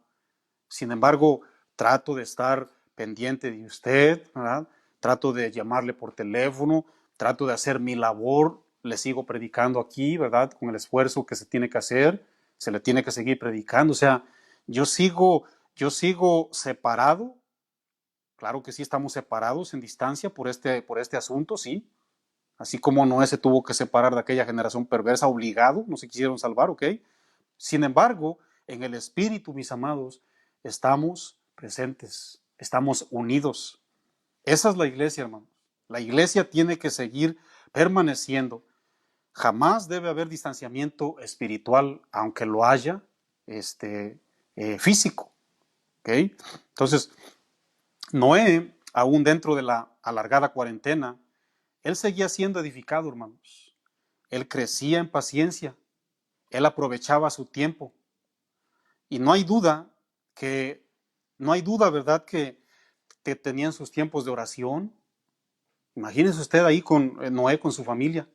Sin embargo, trato de estar pendiente de usted, ¿verdad? Trato de llamarle por teléfono, trato de hacer mi labor, le sigo predicando aquí, ¿verdad? Con el esfuerzo que se tiene que hacer, se le tiene que seguir predicando. O sea, yo sigo separado. Claro que sí estamos separados en distancia por este asunto, sí. Así como Noé se tuvo que separar de aquella generación perversa, obligado, no se quisieron salvar, ¿ok? Sin embargo, en el espíritu, mis amados, estamos presentes, estamos unidos. Esa es la iglesia, hermanos. La iglesia tiene que seguir permaneciendo. Jamás debe haber distanciamiento espiritual, aunque lo haya físico. ¿Okay? Entonces, Noé, aún dentro de la alargada cuarentena, él seguía siendo edificado, hermanos. Él crecía en paciencia. Él aprovechaba su tiempo. Y no hay duda que no hay duda, ¿verdad?, que tenían sus tiempos de oración. Imagínense usted ahí con Noé, con su familia.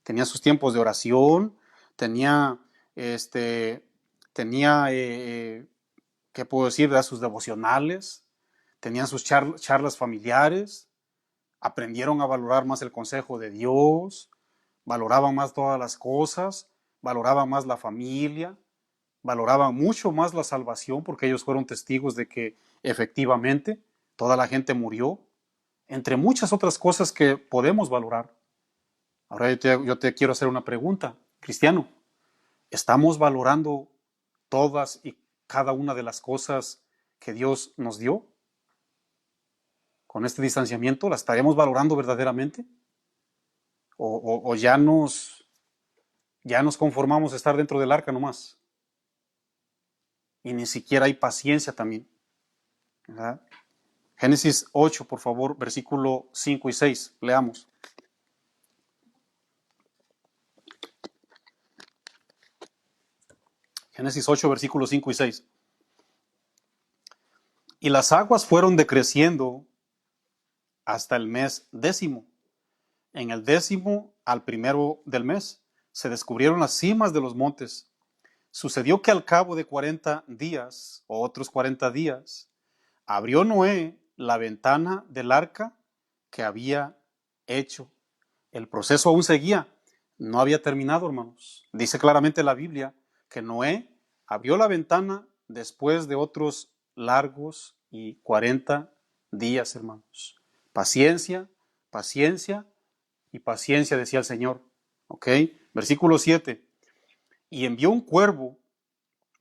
Tenía sus tiempos de oración, tenía, este, tenía, ¿qué puedo decir?, ¿verdad?, sus devocionales, tenían sus charlas familiares, aprendieron a valorar más el consejo de Dios, valoraban más todas las cosas, valoraban más la familia, valoraban mucho más la salvación, porque ellos fueron testigos de que efectivamente toda la gente murió, entre muchas otras cosas que podemos valorar. Ahora yo te quiero hacer una pregunta, cristiano. ¿Estamos valorando todas y cada una de las cosas que Dios nos dio? Con este distanciamiento, ¿las estaremos valorando verdaderamente? ¿O ya nos conformamos a estar dentro del arca nomás? Y ni siquiera hay paciencia también, ¿verdad? Génesis 8, por favor, versículo 5 y 6, leamos. Génesis 8, versículos 5 y 6. Y las aguas fueron decreciendo hasta el mes 10. En el 10 al primero del mes se descubrieron las cimas de los montes. Sucedió que al cabo de 40 días, o otros 40 días, abrió Noé la ventana del arca que había hecho. El proceso aún seguía, no había terminado, hermanos. Dice claramente la Biblia que Noé abrió la ventana después de otros largos y 40 días, hermanos. Paciencia, paciencia y paciencia, decía el Señor. ¿Ok? Versículo 7. Y envió un cuervo,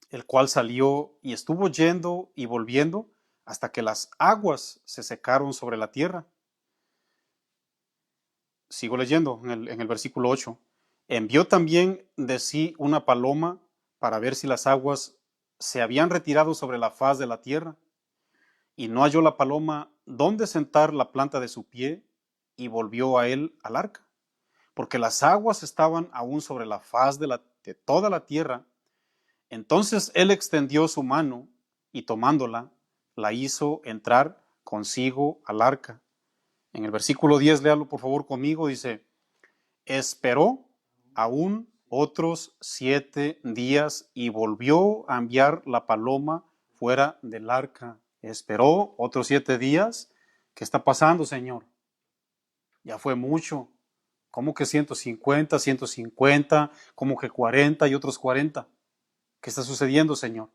el cual salió y estuvo yendo y volviendo hasta que las aguas se secaron sobre la tierra. Sigo leyendo en el versículo 8. Envió también de sí una paloma para ver si las aguas se habían retirado sobre la faz de la tierra. Y no halló la paloma dónde sentar la planta de su pie, y volvió a él al arca, porque las aguas estaban aún sobre la faz de toda la tierra. Entonces él extendió su mano y tomándola, la hizo entrar consigo al arca. En el versículo 10, léalo por favor conmigo, dice: esperó aún otros 7 días y volvió a enviar la paloma fuera del arca. Esperó otros 7 días. ¿Qué está pasando, Señor? Ya fue mucho. ¿Cómo que 150, 150? ¿Cómo que 40 y otros 40? ¿Qué está sucediendo, Señor?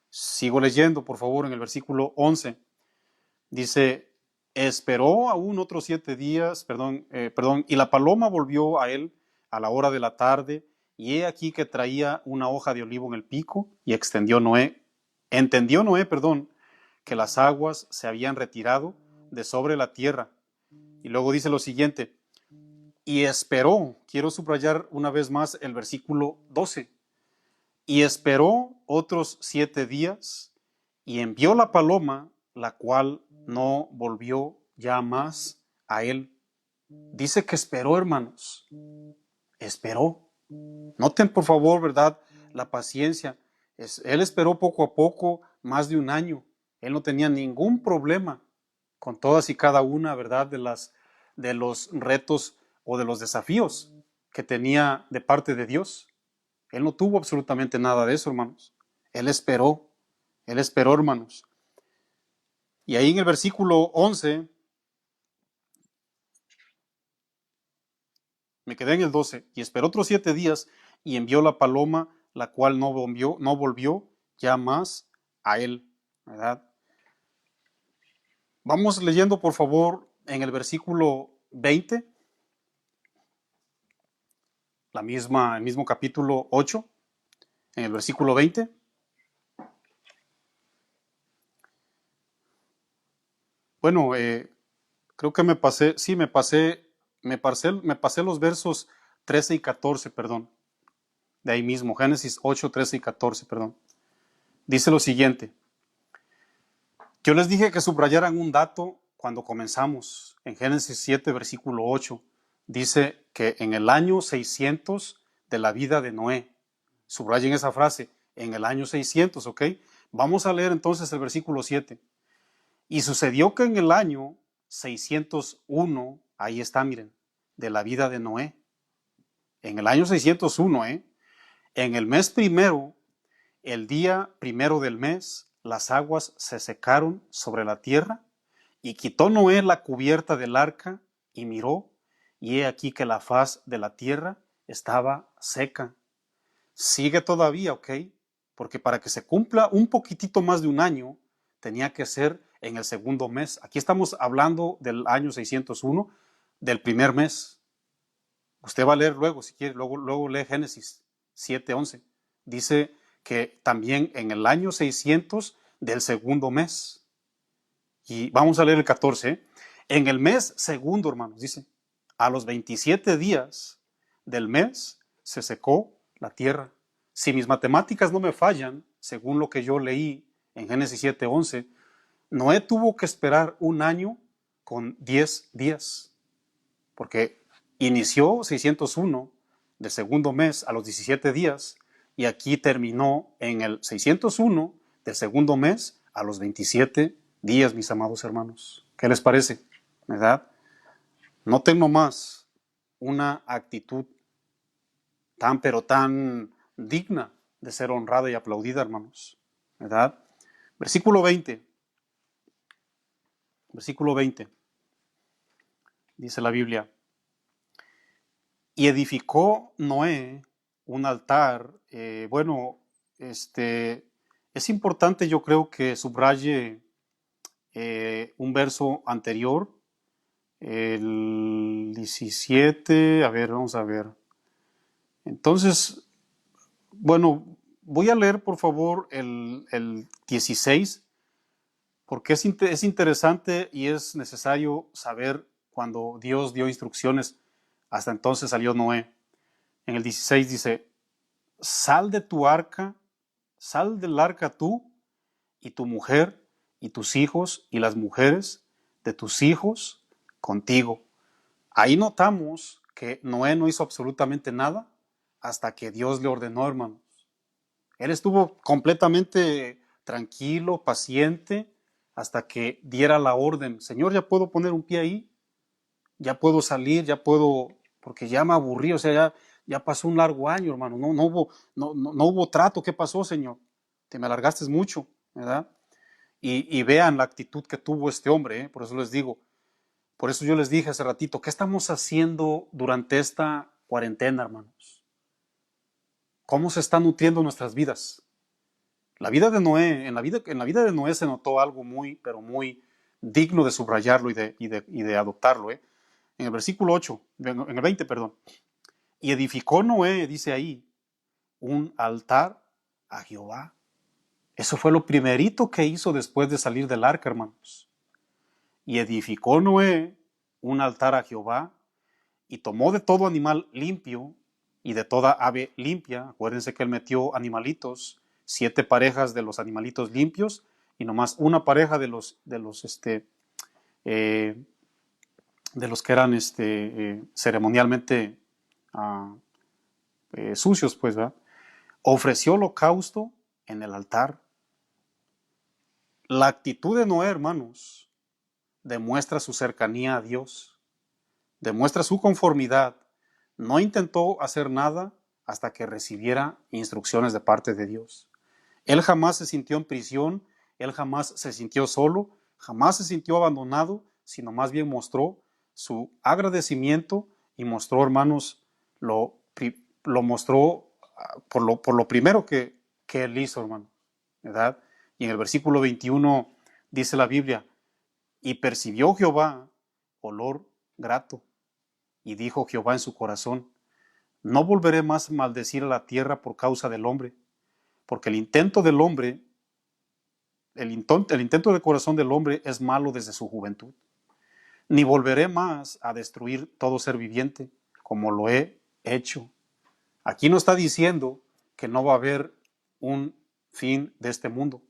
Sigo leyendo, por favor, en el versículo 11. Dice: esperó aún otros 7 días, y la paloma volvió a él a la hora de la tarde, y he aquí que traía una hoja de olivo en el pico, y entendió Noé, que las aguas se habían retirado de sobre la tierra. Y luego dice lo siguiente: y esperó, quiero subrayar una vez más el versículo 12, y esperó otros 7 días, y envió la paloma, la cual no volvió ya más a él. Dice que esperó, hermanos. Esperó. Noten, por favor, ¿verdad?, la paciencia. Él esperó poco a poco, más de un año. Él no tenía ningún problema con todas y cada una, ¿verdad?, de los retos o de los desafíos que tenía de parte de Dios. Él no tuvo absolutamente nada de eso, hermanos. Él esperó, hermanos. Y ahí en el versículo 11, me quedé en el 12, y esperó otros 7 días, y envió la paloma, la cual no volvió ya más a él, ¿verdad? Vamos leyendo, por favor, en el versículo 20, el mismo capítulo 8, en el versículo 20. Bueno, creo que me pasé los versos 13 y 14, perdón. De ahí mismo, Génesis 8, 13 y 14, perdón. Dice lo siguiente: yo les dije que subrayaran un dato cuando comenzamos. En Génesis 7, versículo 8, dice que en el año 600 de la vida de Noé. Subrayen esa frase, en el año 600, ¿ok? Vamos a leer entonces el versículo 7. Y sucedió que en el año 601, ahí está, miren, de la vida de Noé. En el año 601, en el mes primero, el día primero del mes, las aguas se secaron sobre la tierra, y quitó Noé la cubierta del arca y miró, y he aquí que la faz de la tierra estaba seca. Sigue todavía, ¿ok? Porque para que se cumpla un poquitito más de un año, tenía que ser en el segundo mes. Aquí estamos hablando del año 601, del primer mes. Usted va a leer luego, si quiere, luego lee Génesis 7:11. Dice que también en el año 600 del segundo mes. Y vamos a leer el 14. En el mes segundo, hermanos, dice, a los 27 días del mes se secó la tierra. Si mis matemáticas no me fallan, según lo que yo leí en Génesis 7:11, Noé tuvo que esperar un año con 10 días, porque inició 601 del segundo mes a los 17 días, y aquí terminó en el 601 del segundo mes a los 27 días, mis amados hermanos. ¿Qué les parece? ¿Verdad? No tengo más una actitud tan, pero tan digna de ser honrada y aplaudida, hermanos. ¿Verdad? Versículo 20. Versículo 20. Dice la Biblia. Y edificó Noé un altar. Es importante, yo creo, que subraye un verso anterior, el 17. A ver, vamos a ver. Entonces, bueno, voy a leer por favor el 16, porque es interesante y es necesario saber cuando Dios dio instrucciones. Hasta entonces salió Noé. En el 16 dice, sal de tu arca, sal del arca tú y tu mujer y tus hijos y las mujeres de tus hijos contigo. Ahí notamos que Noé no hizo absolutamente nada hasta que Dios le ordenó, hermanos. Él estuvo completamente tranquilo, paciente, hasta que diera la orden. Señor, ya puedo poner un pie ahí, ya puedo salir, ya puedo, porque ya me aburrí, o sea, ya pasó un largo año, hermano. No hubo trato. ¿Qué pasó, Señor? Te me alargaste mucho, ¿verdad? Y vean la actitud que tuvo este hombre, ¿eh? Por eso les digo, por eso yo les dije hace ratito, ¿qué estamos haciendo durante esta cuarentena, hermanos? ¿Cómo se están nutriendo nuestras vidas? La vida de Noé, en la vida de Noé se notó algo muy, pero muy digno de subrayarlo y de adoptarlo, ¿eh? En el versículo 8, en el 20, perdón. Y edificó Noé, dice ahí, un altar a Jehová. Eso fue lo primerito que hizo después de salir del arca, hermanos. Y edificó Noé un altar a Jehová, y tomó de todo animal limpio y de toda ave limpia. Acuérdense que él metió animalitos, 7 parejas de los animalitos limpios y nomás una pareja eh, de los que eran ceremonialmente sucios, pues, ¿verdad? Ofreció holocausto en el altar. La actitud de Noé, hermanos, demuestra su cercanía a Dios, demuestra su conformidad. No intentó hacer nada hasta que recibiera instrucciones de parte de Dios. Él jamás se sintió en prisión, él jamás se sintió solo, jamás se sintió abandonado, sino más bien mostró su agradecimiento y mostró, hermanos, lo mostró por lo primero que él hizo, hermano, ¿verdad? Y en el versículo 21 dice la Biblia, y percibió Jehová olor grato, y dijo Jehová en su corazón, no volveré más a maldecir a la tierra por causa del hombre, porque el intento del hombre, el intento del corazón del hombre es malo desde su juventud. Ni volveré más a destruir todo ser viviente, como lo he hecho. Aquí no está diciendo que no va a haber un fin de este mundo.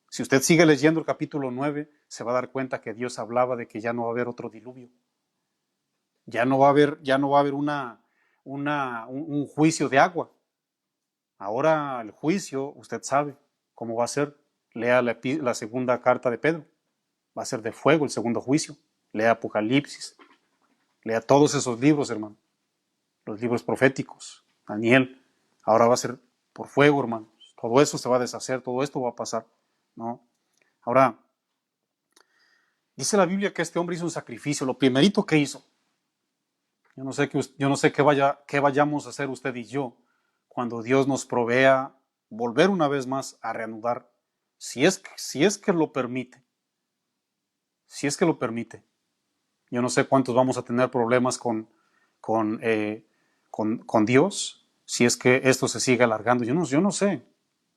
Si usted sigue leyendo el capítulo 9, se va a dar cuenta que Dios hablaba de que ya no va a haber otro diluvio. Ya no va a haber un juicio de agua. Ahora el juicio, usted sabe cómo va a ser. lea la segunda carta de Pedro. Va a ser de fuego el segundo juicio. Lea Apocalipsis. Lea todos esos libros, hermano. Los libros proféticos. Daniel. Ahora va a ser por fuego, hermanos. Todo eso se va a deshacer, todo esto va a pasar, ¿no? Ahora, dice la Biblia que este hombre hizo un sacrificio. Lo primerito que hizo. Yo no sé qué vayamos a hacer usted y yo cuando Dios nos provea volver una vez más a reanudar, si es que lo permite. Si es que lo permite. Yo no sé cuántos vamos a tener problemas con Dios, si es que esto se sigue alargando. Yo no sé.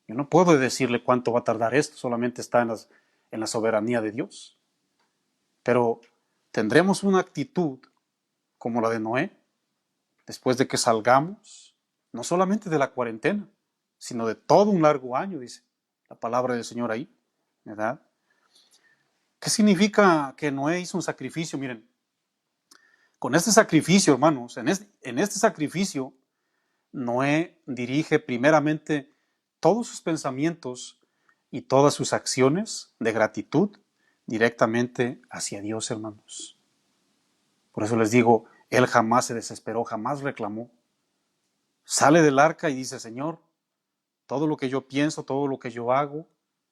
Yo no puedo decirle cuánto va a tardar esto, solamente está en la soberanía de Dios. Pero tendremos una actitud como la de Noé, después de que salgamos, no solamente de la cuarentena, sino de todo un largo año, dice la palabra del Señor ahí, ¿verdad? ¿Qué significa que Noé hizo un sacrificio? Miren, con este sacrificio, hermanos, en este sacrificio, Noé dirige primeramente todos sus pensamientos y todas sus acciones de gratitud directamente hacia Dios, hermanos. Por eso les digo, él jamás se desesperó, jamás reclamó. Sale del arca y dice, Señor, todo lo que yo pienso, todo lo que yo hago,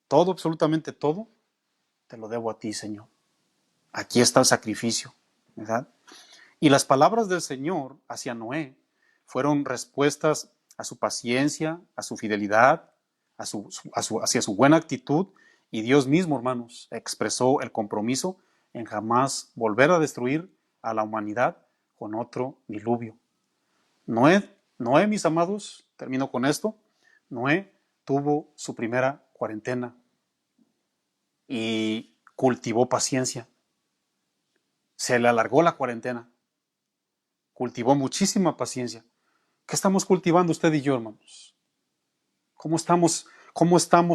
todo, absolutamente todo, te lo debo a ti, Señor. Aquí está el sacrificio, ¿verdad? Y las palabras del Señor hacia Noé fueron respuestas a su paciencia, a su fidelidad, hacia su buena actitud, y Dios mismo, hermanos, expresó el compromiso en jamás volver a destruir a la humanidad con otro diluvio. Noé, mis amados, termino con esto, Noé tuvo su primera cuarentena y cultivó paciencia. Se le alargó la cuarentena. Cultivó muchísima paciencia. ¿Qué estamos cultivando usted y yo, hermanos? ¿Cómo estamos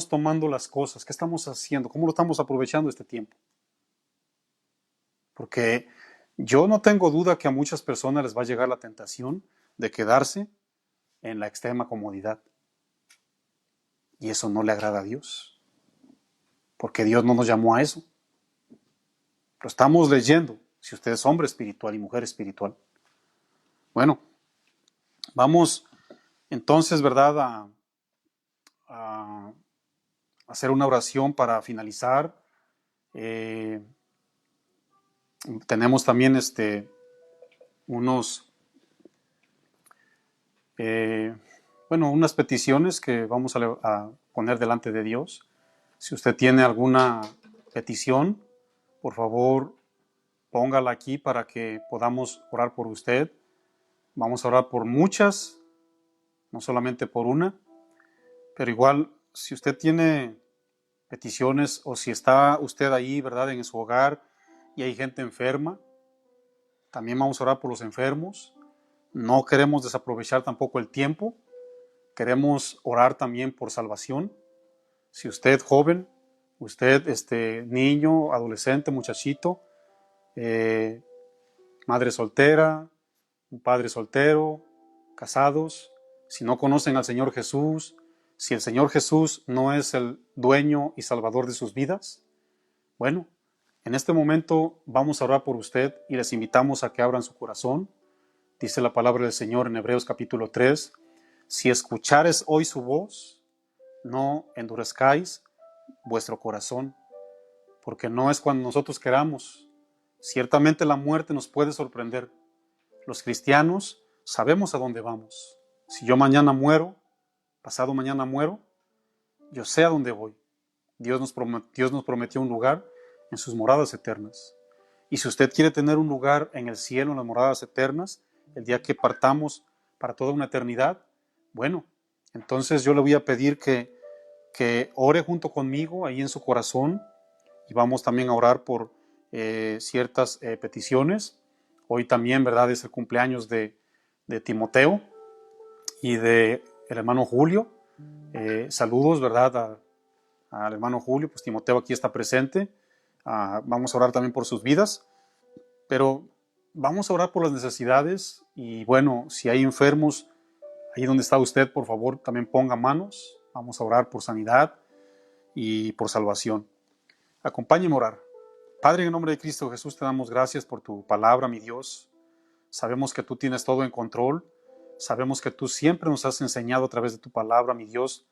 tomando las cosas? ¿Qué estamos haciendo? ¿Cómo lo estamos aprovechando este tiempo? Porque yo no tengo duda que a muchas personas les va a llegar la tentación de quedarse en la extrema comodidad. Y eso no le agrada a Dios. Porque Dios no nos llamó a eso. Lo estamos leyendo, si usted es hombre espiritual y mujer espiritual. Bueno, vamos entonces, ¿verdad?, a hacer una oración para finalizar. Tenemos también unas peticiones que vamos a poner delante de Dios. Si usted tiene alguna petición, por favor, póngala aquí para que podamos orar por usted. Vamos a orar por muchas, no solamente por una, pero igual, si usted tiene peticiones o si está usted ahí, ¿verdad?, en su hogar y hay gente enferma, también vamos a orar por los enfermos. No queremos desaprovechar tampoco el tiempo. Queremos orar también por salvación. Si usted joven, usted niño, adolescente, muchachito, madre soltera, un padre soltero, casados, si no conocen al Señor Jesús, si el Señor Jesús no es el dueño y salvador de sus vidas, bueno, en este momento vamos a orar por usted y les invitamos a que abran su corazón. Dice la palabra del Señor en Hebreos capítulo 3, si escuchares hoy su voz, no endurezcáis vuestro corazón, porque no es cuando nosotros queramos. Ciertamente la muerte nos puede sorprender. Los cristianos sabemos a dónde vamos. Si yo mañana muero, pasado mañana muero, yo sé a dónde voy. Dios nos prometió un lugar en sus moradas eternas. Y si usted quiere tener un lugar en el cielo, en las moradas eternas, el día que partamos para toda una eternidad, bueno, entonces yo le voy a pedir que ore junto conmigo ahí en su corazón, y vamos también a orar por ciertas peticiones. Hoy también, ¿verdad?, es el cumpleaños de Timoteo y de el hermano Julio. Saludos, ¿verdad?, al hermano Julio. Pues Timoteo aquí está presente. Vamos a orar también por sus vidas, pero vamos a orar por las necesidades. Y bueno, si hay enfermos ahí donde está usted, por favor también ponga manos. Vamos a orar por sanidad. y por salvación. Acompáñeme a orar. Padre, en el nombre de Cristo Jesús, te damos gracias por tu palabra, mi Dios. Sabemos que tú tienes todo en control. Sabemos que tú siempre nos has enseñado a través de tu palabra, mi Dios,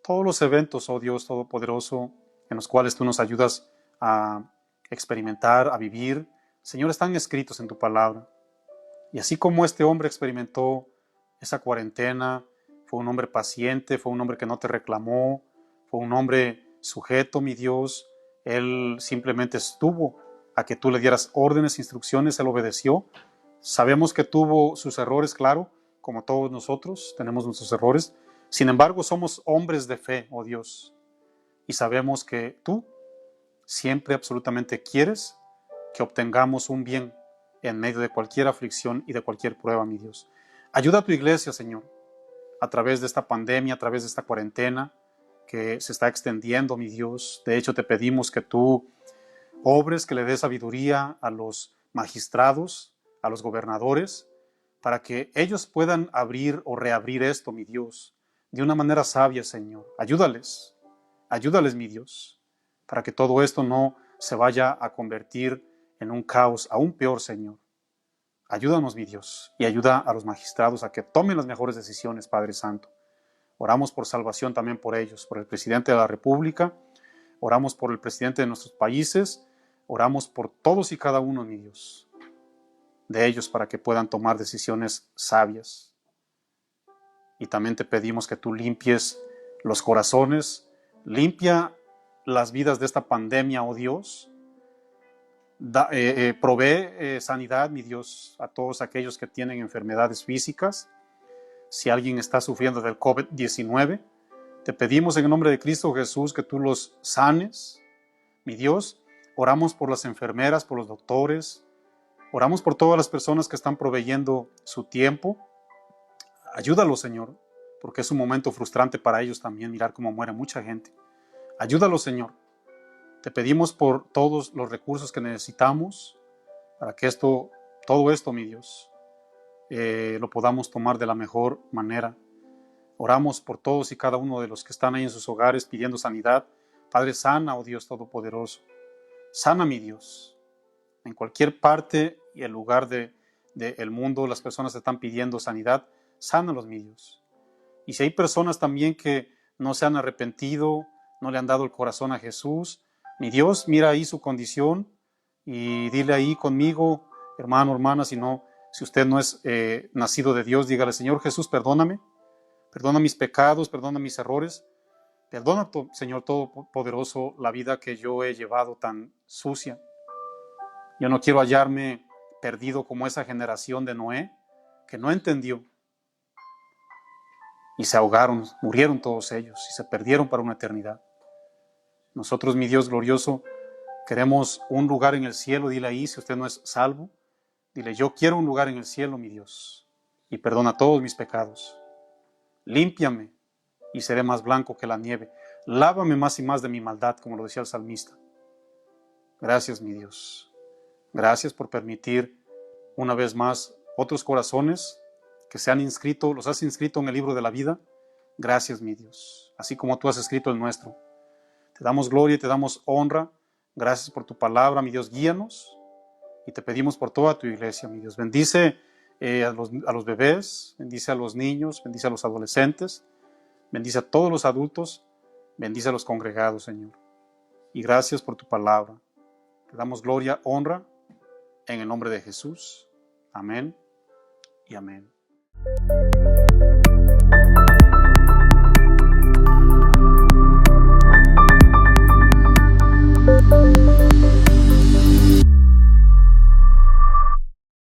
todos los eventos, oh Dios Todopoderoso, en los cuales tú nos ayudas a experimentar, a vivir. Señor, están escritos en tu palabra. Y así como este hombre experimentó esa cuarentena, fue un hombre paciente, fue un hombre que no te reclamó, fue un hombre sujeto, mi Dios. Él simplemente estuvo a que tú le dieras órdenes, instrucciones, él obedeció. Sabemos que tuvo sus errores, claro, como todos nosotros, tenemos nuestros errores. Sin embargo, somos hombres de fe, oh Dios, y sabemos que tú siempre absolutamente quieres que obtengamos un bien en medio de cualquier aflicción y de cualquier prueba, mi Dios. Ayuda a tu iglesia, Señor, a través de esta pandemia, a través de esta cuarentena que se está extendiendo, mi Dios. De hecho, te pedimos que tú obres, que le des sabiduría a los magistrados, a los gobernadores, para que ellos puedan abrir o reabrir esto, mi Dios, de una manera sabia, Señor. Ayúdales, mi Dios, para que todo esto no se vaya a convertir en un caos aún peor, Señor. Ayúdanos, mi Dios, y ayuda a los magistrados a que tomen las mejores decisiones, Padre Santo. Oramos por salvación también por ellos, por el presidente de la República, oramos por el presidente de nuestros países, oramos por todos y cada uno, mi Dios, de ellos para que puedan tomar decisiones sabias. Y también te pedimos que tú limpies los corazones, limpia las vidas de esta pandemia, oh Dios. Provee sanidad, mi Dios, a todos aquellos que tienen enfermedades físicas. Si alguien está sufriendo del COVID-19, te pedimos en el nombre de Cristo Jesús que tú los sanes, mi Dios. Oramos por las enfermeras, por los doctores, oramos por todas las personas que están proveyendo su tiempo. Ayúdalos, Señor, porque es un momento frustrante para ellos también mirar cómo muere mucha gente. Ayúdalos, Señor. Te pedimos por todos los recursos que necesitamos para que todo esto, mi Dios, lo podamos tomar de la mejor manera. Oramos por todos y cada uno de los que están ahí en sus hogares pidiendo sanidad. Padre, sana, oh Dios Todopoderoso. Sana, mi Dios. En cualquier parte y el lugar del mundo, las personas están pidiendo sanidad. Sánalos, mi Dios. Y si hay personas también que no se han arrepentido, no le han dado el corazón a Jesús, mi Dios, mira ahí su condición y dile ahí conmigo, hermano, hermana, si usted no es nacido de Dios, dígale, Señor Jesús, perdóname, perdona mis pecados, perdona mis errores, perdona, Señor Todopoderoso, la vida que yo he llevado tan sucia. Yo no quiero hallarme perdido como esa generación de Noé, que no entendió. Y se ahogaron, murieron todos ellos y se perdieron para una eternidad. Nosotros, mi Dios glorioso, queremos un lugar en el cielo. Dile ahí, si usted no es salvo, dile, yo quiero un lugar en el cielo, mi Dios, y perdona todos mis pecados. Límpiame y seré más blanco que la nieve. Lávame más y más de mi maldad, como lo decía el salmista. Gracias, mi Dios. Gracias por permitir una vez más otros corazones que se han inscrito, los has inscrito en el libro de la vida. Gracias, mi Dios, así como tú has escrito el nuestro. Te damos gloria y te damos honra. Gracias por tu palabra, mi Dios, guíanos. Y te pedimos por toda tu iglesia, mi Dios. Bendice a los bebés, bendice a los niños, bendice a los adolescentes, bendice a todos los adultos, bendice a los congregados, Señor. Y gracias por tu palabra. Te damos gloria, honra, en el nombre de Jesús. Amén y amén.